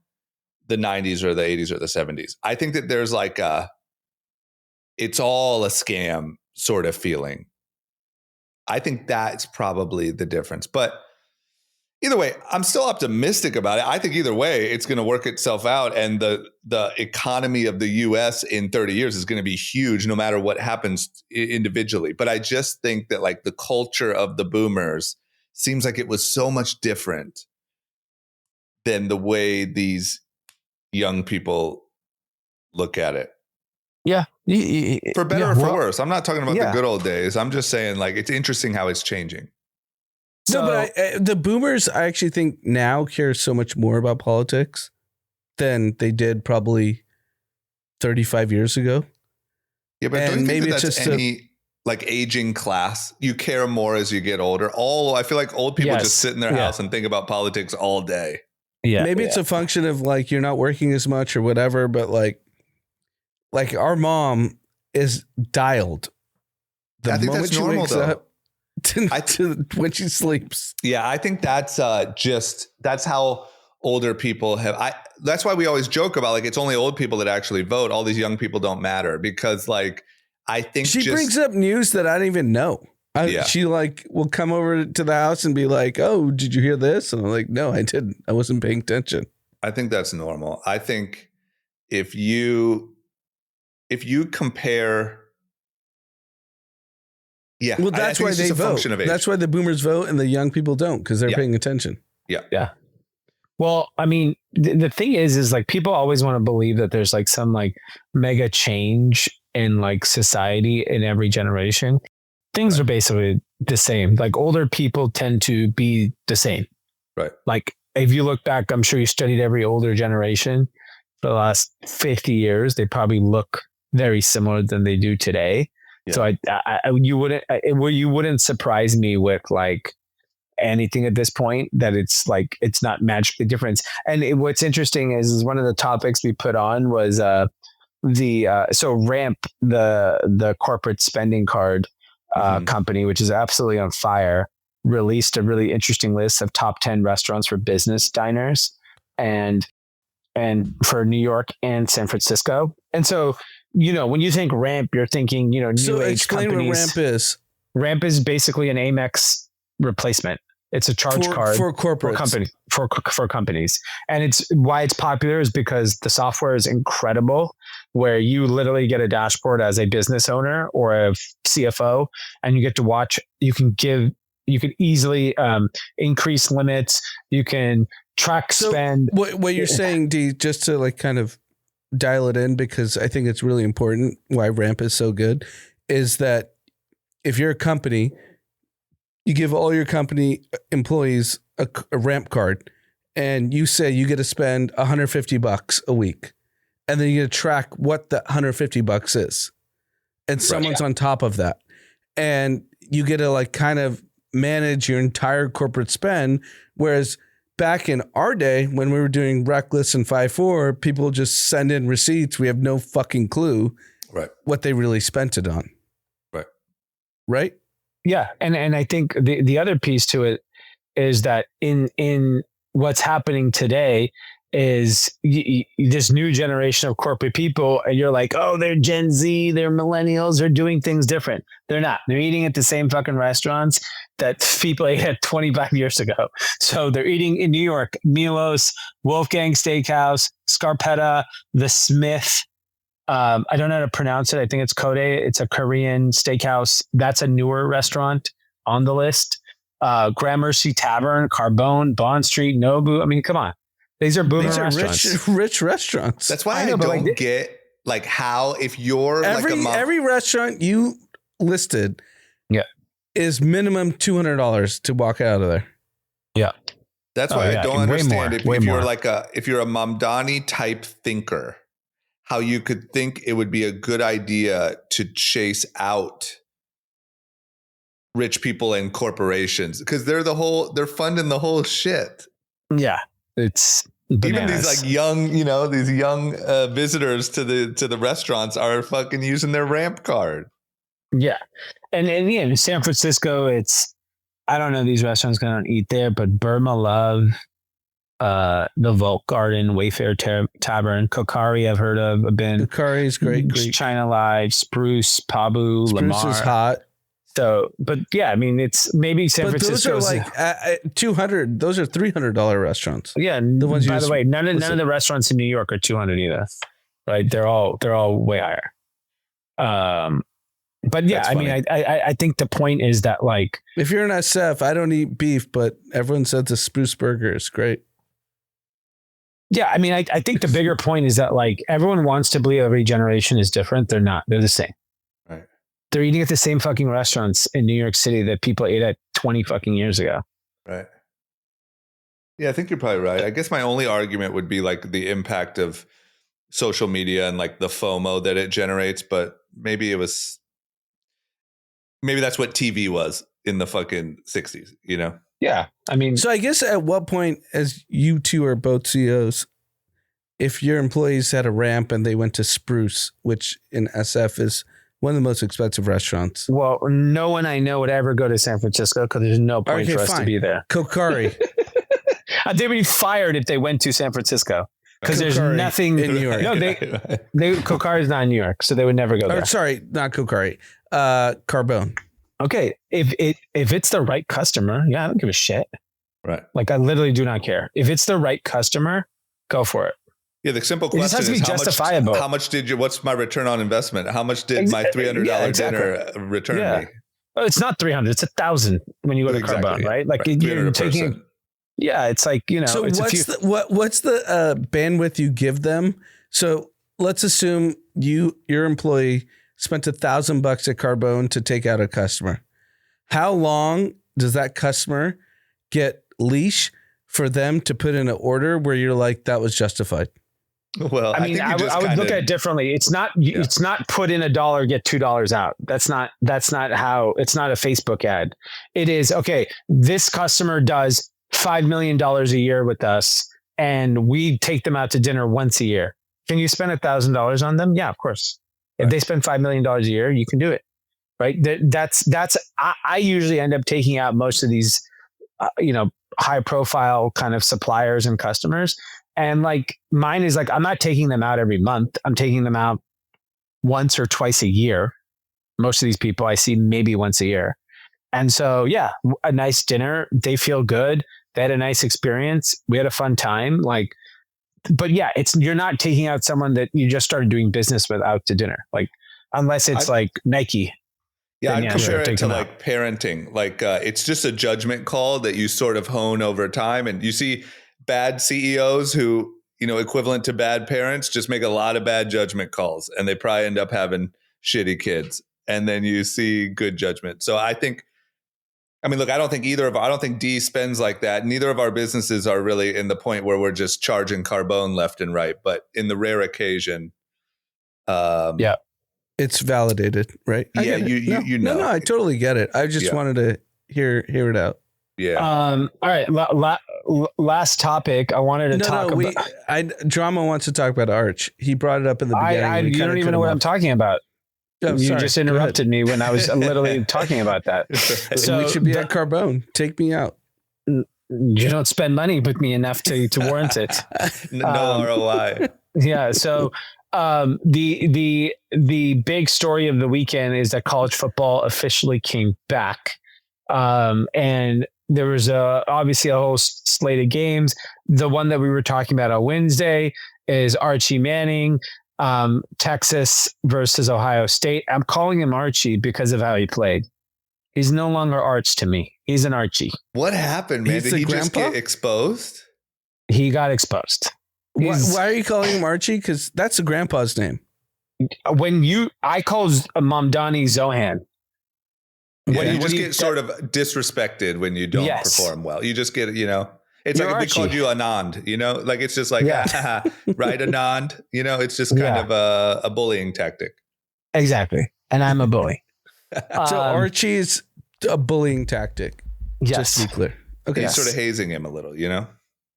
the 90s or the 80s or the 70s. I think that there's like it's all a scam sort of feeling. I think that's probably the difference. But either way, I'm still optimistic about it. I think either way, it's going to work itself out. And the economy of the US in 30 years is going to be huge no matter what happens individually. But I just think that like the culture of the boomers seems like it was so much different than the way these young people look at it. Yeah. For better or for worse. I'm not talking about the good old days. I'm just saying like it's interesting how it's changing. So, no, but the boomers, I actually think now care so much more about politics than they did probably 35 years ago. Yeah, but don't you think that's just any like aging class? You care more as you get older. I feel like old people just sit in their house and think about politics all day. Yeah, maybe it's a function of like you're not working as much or whatever. But like our mom is dialed. I think that's normal though. To when she sleeps. Yeah, I think that's that's how older people have. That's why we always joke about like it's only old people that actually vote. All these young people don't matter because like I think she brings up news that I don't even know. She like will come over to the house and be like, "Oh, did you hear this?" And I'm like, "No, I didn't. I wasn't paying attention." I think that's normal. I think if you compare. Yeah. Well, that's why they vote. That's why the boomers vote and the young people don't, because they're paying attention. Yeah. Yeah. Well, I mean, the thing is like people always want to believe that there's like some like mega change in like society in every generation. Things are basically the same. Like older people tend to be the same. Right. Like if you look back, I'm sure you studied every older generation for the last 50 years. They probably look very similar than they do today. Yeah. So you wouldn't surprise me with like anything at this point that it's like it's not magically different. And what's interesting is one of the topics we put on was so Ramp, the corporate spending card company, which is absolutely on fire, released a really interesting list of top 10 restaurants for business diners and for New York and San Francisco. And so, you know, when you think Ramp, you're thinking, new age companies. What Ramp is. Ramp is basically an Amex replacement. It's a charge card for corporates. For companies. And it's why it's popular is because the software is incredible, where you literally get a dashboard as a business owner or a CFO, and you get to watch. You can easily increase limits. You can track spend. What you're saying, D, just to like kind of dial it in, because I think it's really important why Ramp is so good, is that if you're a company, you give all your company employees a Ramp card, and you say you get to spend $150 a week, and then you get to track what that $150 is, and someone's on top of that, and you get to like kind of manage your entire corporate spend. Whereas back in our day, when we were doing Reckless and 5-4, people just send in receipts. We have no fucking clue what they really spent it on. Right. Yeah. And I think the other piece to it is that in what's happening today is this new generation of corporate people, and you're like, oh, they're Gen Z, they're millennials, they're doing things different. They're not. They're eating at the same fucking restaurants that people ate at 25 years ago. So they're eating in New York, Milos, Wolfgang Steakhouse, Scarpetta, The Smith. I don't know how to pronounce it. I think it's Kode. It's a Korean steakhouse. That's a newer restaurant on the list. Gramercy Tavern, Carbone, Bond Street, Nobu. I mean, come on. These are boomer restaurants. Rich restaurants. That's why I don't get like how if you're every restaurant you listed is minimum $200 to walk out of there. Yeah. That's why I don't understand if you're a Mamdani type thinker, how you could think it would be a good idea to chase out rich people and corporations, because they're funding the whole shit. Yeah. It's bananas. Even these like young, these young visitors to the restaurants are fucking using their Ramp card. Yeah. And in San Francisco, I don't know these restaurants because I don't eat there, but Burma Love, the Vault Garden, Wayfair Tavern, Kokari I've heard of. I've been. Kokari is great. China Live, Spruce, Pabu, Spruce Lamar. is hot. So, but yeah, I mean, it's maybe San Francisco. Those are like 200. Those are $300 restaurants. Yeah. The ones. By the way, none of the restaurants in New York are 200 either. Right? They're all way higher. But yeah, I mean, I think the point is that like, if you're an SF, I don't eat beef, but everyone says the Spruce Burger is great. Yeah, I mean, I think the bigger point is that like everyone wants to believe every generation is different. They're not. They're the same. Right. They're eating at the same fucking restaurants in New York City that people ate at 20 fucking years ago. Right. Yeah, I think you're probably right. I guess my only argument would be like the impact of social media and like the FOMO that it generates. But maybe that's what TV was in the fucking 60s, you know? Yeah. I mean, so I guess at what point, as you two are both CEOs, if your employees had a ramp and they went to Spruce, which in SF is one of the most expensive restaurants. Well, no one I know would ever go to San Francisco because there's no point for us to be there. Kokari. They'd be fired if they went to San Francisco because there's nothing in New York. No, Kokari is not in New York, so they would never go there. Sorry, not Kokari. Carbone. Okay, if it's the right customer, yeah, I don't give a shit. Right. Like I literally do not care. If it's the right customer, go for it. Yeah, the simple question is justifiable. How much what's my return on investment? How much did my $300 dinner return me? Oh, it's not 300, it's 1,000 when you go to Carbone, right? Like you're taking, yeah, it's like, you know. So what's the bandwidth you give them? So let's assume your employee spent $1,000 at Carbone to take out a customer. How long does that customer get leash for them to put in an order where you're like, that was justified? Well, I mean, I would look at it differently. It's not put in $1, get $2 out. That's not how, it's not a Facebook ad. It is, okay, this customer does $5 million a year with us and we take them out to dinner once a year. Can you spend $1,000 on them? Yeah, of course. If they spend $5 million a year, you can do it. Right. I usually end up taking out most of these, high profile kind of suppliers and customers. And like mine is like, I'm not taking them out every month. I'm taking them out once or twice a year. Most of these people I see maybe once a year. And so, yeah, a nice dinner. They feel good. They had a nice experience. We had a fun time. Like, but yeah, you're not taking out someone that you just started doing business with out to dinner. Like, unless it's like Nike. Yeah, I'd compare it to like parenting. Like it's just a judgment call that you sort of hone over time. And you see bad CEOs who, equivalent to bad parents, just make a lot of bad judgment calls and they probably end up having shitty kids. And then you see good judgment. So I don't think D spends like that. Neither of our businesses are really in the point where we're just charging Carbone left and right. But in the rare occasion, yeah. It's validated, right? Yeah, you know. No, I totally get it. I just wanted to hear it out. Yeah. All right. Last topic. I wanted to talk about. Drama wants to talk about Arch. He brought it up in the beginning. You don't even know what I'm talking about. Oh, you just interrupted me when I was literally talking about that. So we should be at Carbone. Take me out. You don't spend money with me enough to warrant it. No ROI. Yeah. So. The big story of the weekend is that college football officially came back. And there was obviously a whole slate of games. The one that we were talking about on Wednesday is Archie Manning, Texas versus Ohio State. I'm calling him Archie because of how he played. He's no longer Arch to me. He's an Archie. What happened, man? Did he just get exposed? He got exposed. Why are you calling him Archie? Because that's a grandpa's name. I call Mamdani Zohan. Yeah, you just get sort of disrespected when you don't perform well. You just get, it's like if we called you Anand, like it's just like, right, Anand, it's just kind of a bullying tactic. Exactly. And I'm a bully. So Archie is a bullying tactic. Yes. Just to be clear. Okay. You're sort of hazing him a little,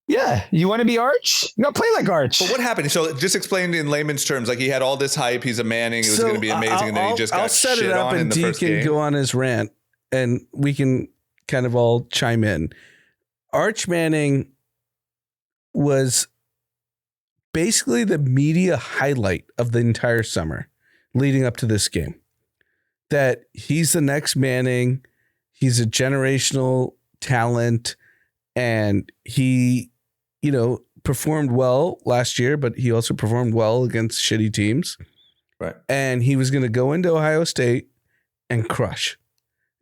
Yeah. You want to be Arch? You play like Arch. But what happened? So just explained in layman's terms, like he had all this hype. He's a Manning. It was going to be amazing. And then he just got shit on in the first game. I'll set it up and D can go on his rant and we can kind of all chime in. Arch Manning was basically the media highlight of the entire summer leading up to this game. That he's the next Manning. He's a generational talent, and he, performed well last year, but he also performed well against shitty teams. Right. And he was going to go into Ohio State and crush.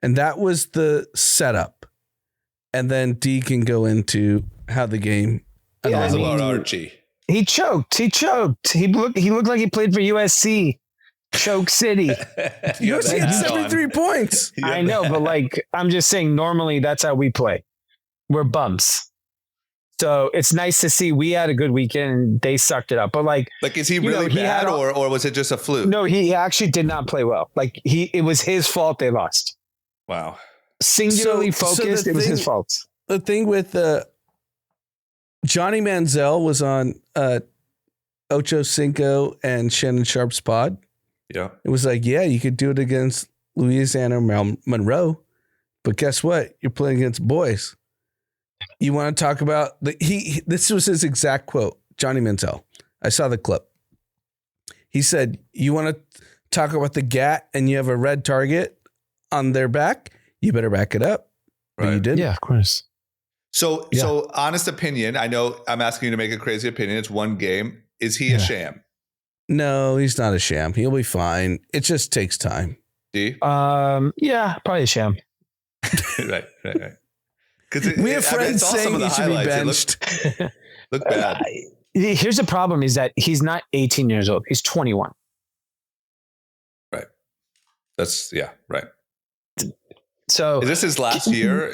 And that was the setup. And then D can go into how the game. Yeah, about Archie. He choked. He looked like he played for USC. Choke City. USC had 73 points. I know, but I'm just saying, normally that's how we play. We're bumps. So it's nice to see we had a good weekend and they sucked it up. But is he really bad or was it just a fluke? No, he actually did not play well. It was his fault they lost. Wow. Singularly focused, it was his fault. The thing with Johnny Manziel was on Ocho Cinco and Shannon Sharp's pod. Yeah. It was you could do it against Louisiana Monroe, but guess what? You're playing against boys. You want to talk about this was his exact quote, Johnny Manziel. I saw the clip. He said, you want to talk about the GAT and you have a red target on their back, you better back it up. Right. But you did. Yeah, of course. So honest opinion, I know I'm asking you to make a crazy opinion. It's one game. Is he a sham? No, he's not a sham. He'll be fine. It just takes time. D? Yeah, probably a sham. Right. We have friends saying he should be benched. Look bad. Here's the problem is that he's not 18 years old. He's 21. Right. Right. So is this his last year?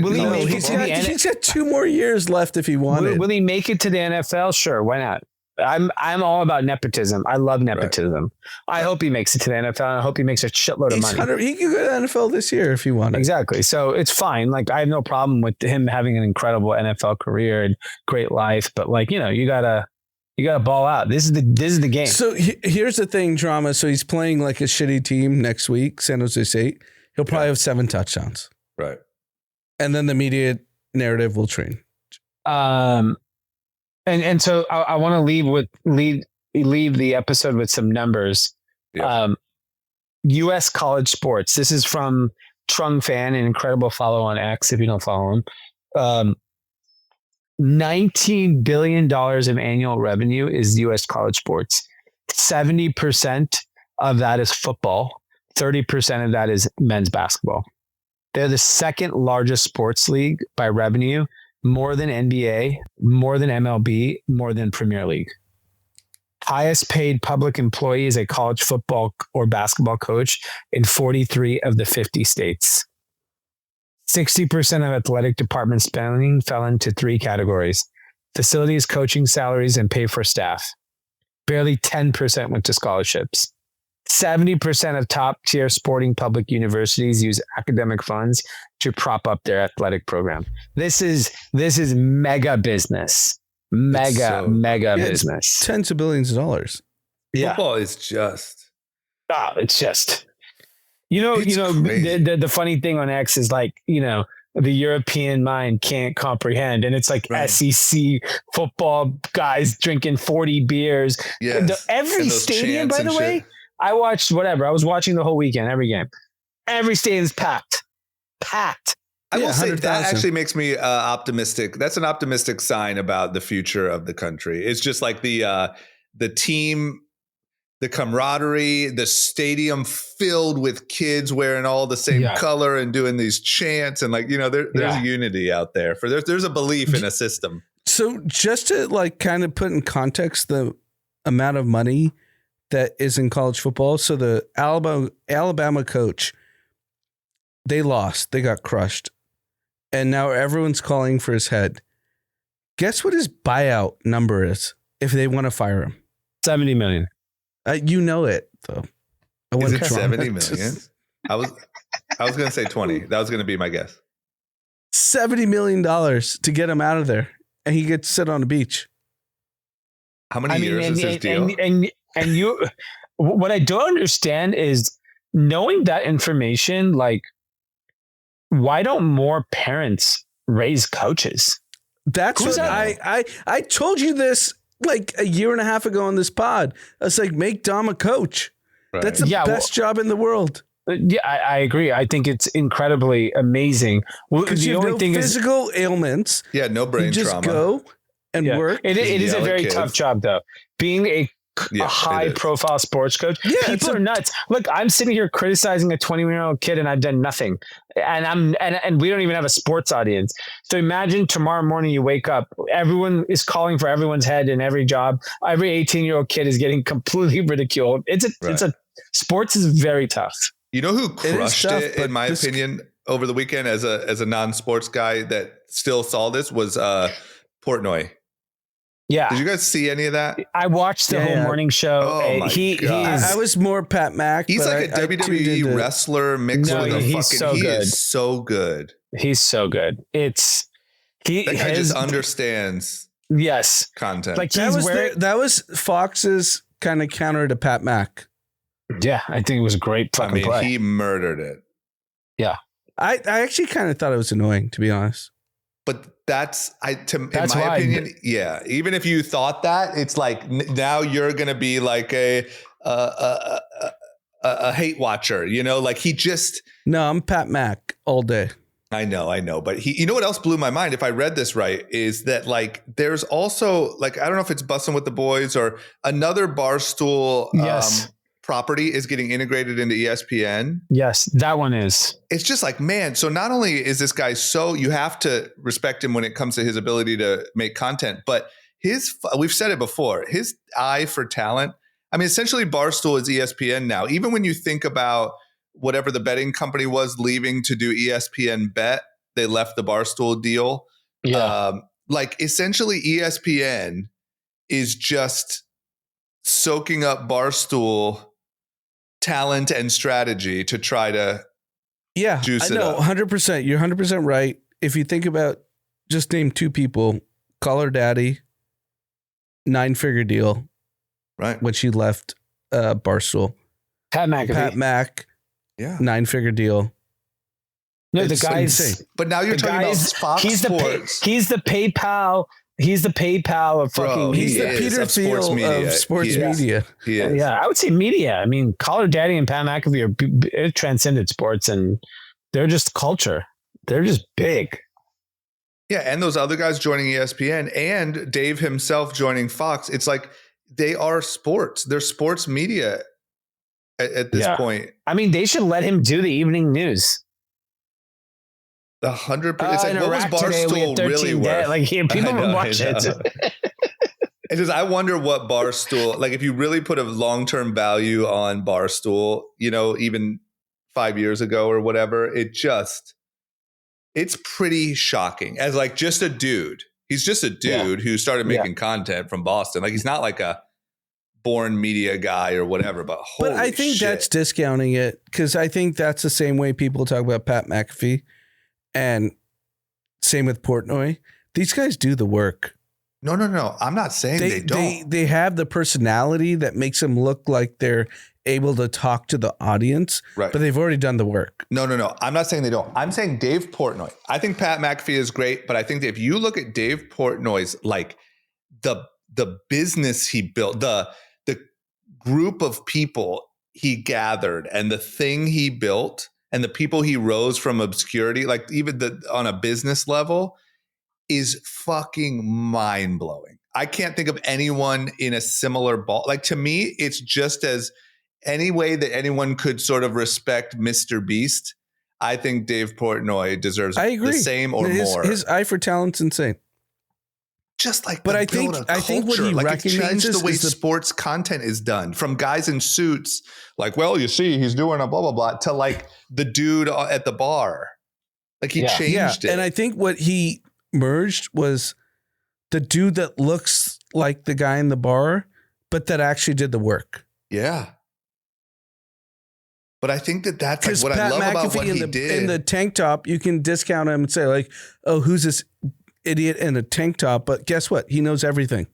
He's got 2 more years left if he wanted. Will he make it to the NFL? Sure. Why not? I'm all about nepotism. I love nepotism. Right. I hope he makes it to the NFL. And I hope he makes a shitload of money. He could go to the NFL this year if he wanted. Exactly. So it's fine. I have no problem with him having an incredible NFL career and great life. But you gotta ball out. This is the game. So here's the thing, Drama. So he's playing a shitty team next week, San Jose State. He'll probably have 7 touchdowns. Right. And then the media narrative will train. And so I want to leave the episode with some numbers. Yeah. U.S. college sports. This is from Trung Fan, an incredible follow on X if you don't follow him. $19 billion of annual revenue is U.S. college sports. 70% of that is football. 30% of that is men's basketball. They're the second largest sports league by revenue, more than NBA, more than MLB, more than Premier League. Highest paid public employee is a college football or basketball coach in 43 of the 50 states. 60% of athletic department spending fell into 3 categories: facilities, coaching salaries, and pay for staff. Barely 10% went to scholarships. 70% of top-tier sporting public universities use academic funds to prop up their athletic program. This is mega business. Mega business. Tens of billions of dollars. Yeah. Football is just... it's just... the funny thing on X is the European mind can't comprehend. And it's SEC football guys drinking 40 beers. Yes. Every stadium, by the way... I watched whatever. I was watching the whole weekend, every game. Every stadium's packed. Packed. I will say that actually makes me optimistic. That's an optimistic sign about the future of the country. It's just the team, the camaraderie, the stadium filled with kids wearing all the same color and doing these chants. And there's unity out there. There's a belief in a system. So just to kind of put in context the amount of money that is in college football. So the Alabama coach, they lost. They got crushed. And now everyone's calling for his head. Guess what his buyout number is if they want to fire him? 70 million. You know it, though. Is it 70 million? I was going to say 20. That was going to be my guess. $70 million to get him out of there. And he gets to sit on the beach. How many years is his deal? And what I don't understand is knowing that information, why don't more parents raise coaches? That's what I told you this like a year and a half ago on this pod. I was like, make Dom a coach. Right. That's the best job in the world. Yeah, I agree. I think it's incredibly amazing. Because you have no physical ailments. Yeah, no brain trauma. Just go and work. It is a very tough job, though. Being a high-profile sports coach, people are nuts. Look, I'm sitting here criticizing a 21-year-old kid, and I've done nothing. And we don't even have a sports audience. So imagine tomorrow morning you wake up, everyone is calling for everyone's head in every job. Every 18-year-old kid is getting completely ridiculed. Sports is very tough. You know who crushed it, in my opinion, over the weekend as a non-sports guy that still saw this was Portnoy. Yeah. Did you guys see any of that? I watched the whole morning show. Oh my God. I was more Pat Mack. He's like a WWE wrestler mixed with a fucking. He is so good. He's so good. That guy just understands. Yes. Content. Like that was Fox's kind of counter to Pat Mack. Yeah, I think it was a great fucking play. He murdered it. Yeah. I actually kind of thought it was annoying, to be honest. But in my opinion, yeah. Even if you thought that, it's like now you're gonna be like a hate watcher, you know? Like he just. No, I'm Pat Mack all day. I know, but you know what else blew my mind? If I read this right, is that like there's also like I don't know if it's Bussin' with the Boys or another Barstool. Property is getting integrated into ESPN. Yes, that one is. It's just like, man, so not only is this guy you have to respect him when it comes to his ability to make content, but we've said it before, his eye for talent. I mean, essentially Barstool is ESPN now. Even when you think about whatever the betting company was leaving to do ESPN Bet, they left the Barstool deal. Yeah. Like essentially ESPN is just soaking up Barstool talent and strategy to try to juice it up. 100%. You're 100% right. If you think about just name two people, Call Her Daddy, 9-figure deal, right? When she left Barstool. Pat Mack, 9-figure deal. No, the guy's insane. But now you're talking about Fox Sports. He's the PayPal. He's the PayPal of fucking. He's the Peter Thiel of sports media. He is. Yeah, I would say media. I mean, Call Her Daddy and Pat McAfee are transcended sports, and they're just culture. They're just big. Yeah, and those other guys joining ESPN and Dave himself joining Fox. It's like they are sports. They're sports media at this point. I mean, they should let him do the evening news. 100%. It's like, what was Barstool really worth? Like people would watch it. It's just, I wonder what Barstool, like if you really put a long-term value on Barstool, you know, even 5 years ago or whatever, it's pretty shocking as like just a dude. He's just a dude who started making content from Boston. Like he's not like a born media guy or whatever, but I think that's discounting it because I think that's the same way people talk about Pat McAfee. And same with Portnoy. These guys do the work. No. I'm not saying they don't. They have the personality that makes them look like they're able to talk to the audience, right? But they've already done the work. No. I'm not saying they don't. I'm saying Dave Portnoy. I think Pat McAfee is great, but I think that if you look at Dave Portnoy's like the business he built, the group of people he gathered, and the thing he built. And the people he rose from obscurity, like even on a business level, is fucking mind blowing. I can't think of anyone in a similar ball. Like to me, it's just as any way that anyone could sort of respect Mr. Beast. I think Dave Portnoy deserves the same or more. His eye for talent's insane. Just like, but I think what he recognizes the way sports content is done, from guys in suits, like, well, you see, he's doing a blah blah blah, to like the dude at the bar, like he changed it. And I think what he merged was the dude that looks like the guy in the bar, but that actually did the work. Yeah. But I think that's like what Pat I love McAfee about what he did. In the tank top, you can discount him and say like, oh, who's this idiot in a tank top? But guess what? He knows everything.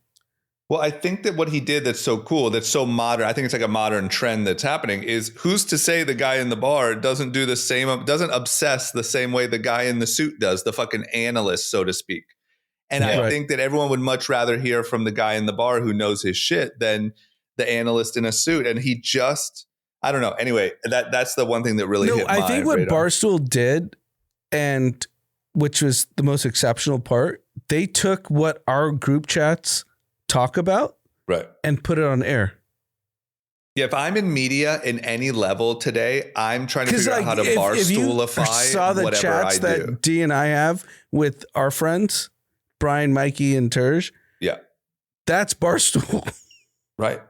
Well, I think that what he did that's so cool, that's so modern, I think it's like a modern trend that's happening, is who's to say the guy in the bar doesn't do the same, doesn't obsess the same way the guy in the suit does, the fucking analyst, so to speak. And I think that everyone would much rather hear from the guy in the bar who knows his shit than the analyst in a suit. And he just, I don't know. Anyway, that's the one thing that really hit my I think what radar. Barstool did, and which was the most exceptional part, they took what our group chats talk about and put it on air. Yeah, if I'm in media in any level today, I'm trying to figure out how to barstoolify saw the whatever chats I do. that D and I have with our friends, Brian, Mikey, and Terj. Yeah. That's Barstool. Right.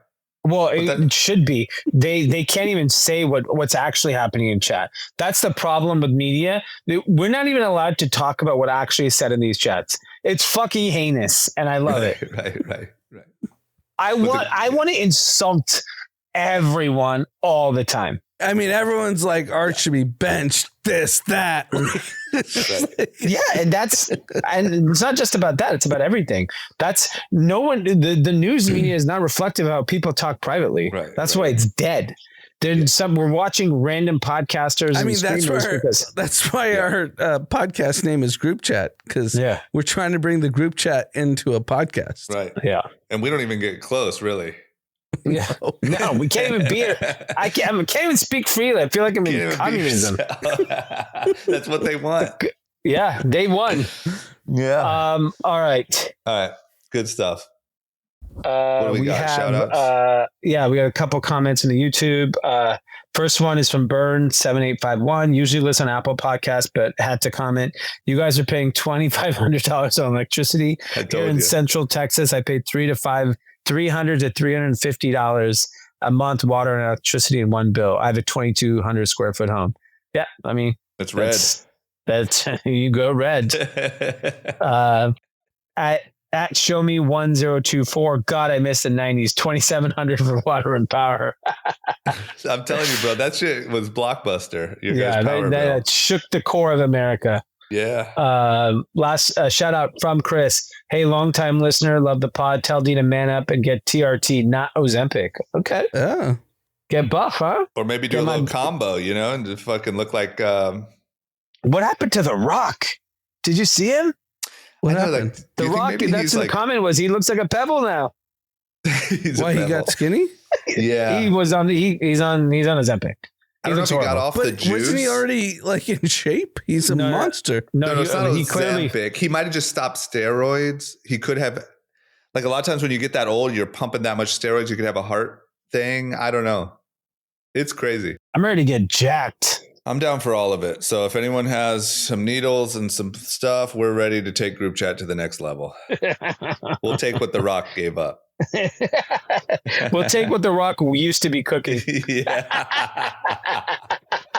Well, it should be. They can't even say what's actually happening in chat. That's the problem with media. We're not even allowed to talk about what actually is said in these chats. It's fucking heinous, and I love it. Right. I want to insult everyone all the time. I mean, everyone's like, Art should be benched, this, that. Yeah, and it's not just about that. It's about everything. That's no one. The news media is not reflective of how people talk privately. Right, that's why it's dead. There's we're watching random podcasters. I mean, that's why our podcast name is Group Chat, because we're trying to bring the group chat into a podcast. Right. Yeah. And we don't even get close, really. Yeah. No, we can't even be here. I can't even speak freely. I feel like I'm in communism. That's what they want. Yeah. Day one. Yeah. All right. Good stuff. What do we got? Shout outs? We got a couple comments in the YouTube. First one is from Burn7851. Usually listen on Apple Podcasts, but had to comment. You guys are paying $2,500 on electricity here in Central Texas. I paid $300 to $350 a month water and electricity in one bill. I have a 2,200 square foot home. Yeah, I mean that's red. That's you go red. At show me 1024. God, I missed the 90s. 2,700 for water and power. I'm telling you, bro, that shit was blockbuster. That shook the core of America. Yeah. Last shout out from Chris. Hey, longtime listener, love the pod. Tell Dean to man up and get TRT, not Ozempic. Okay. Yeah. Get buff, huh? Or maybe do a little combo, and just fucking look like. What happened to The Rock? Did you see him? What happened? The Rock. That's the comment was. He looks like a pebble now. He got skinny? Yeah. He was on. He's on Ozempic. I don't know if he got off the juice. Wasn't he already like in shape? He's a monster. No, it's not Ozempic. He might have just stopped steroids. He could have, like a lot of times when you get that old, you're pumping that much steroids, you could have a heart thing. I don't know. It's crazy. I'm ready to get jacked. I'm down for all of it. So if anyone has some needles and some stuff, we're ready to take group chat to the next level. We'll take what The Rock gave up. We'll take what The Rock used to be cooking. Yeah.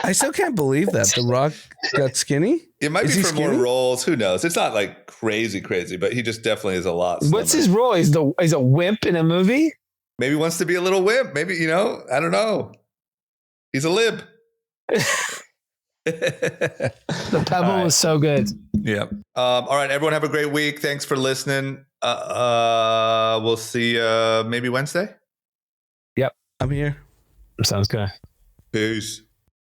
I still can't believe that The Rock got skinny. It might be for more roles. Who knows? It's not like crazy, but he just definitely is a lot slimmer. What's his role? He's a wimp in a movie? Maybe he wants to be a little wimp. Maybe, I don't know. He's a lib. The pebble was so good. Yeah. All right, everyone have a great week. Thanks for listening. We'll see you maybe Wednesday. Yep. I'm here. Sounds good. Peace.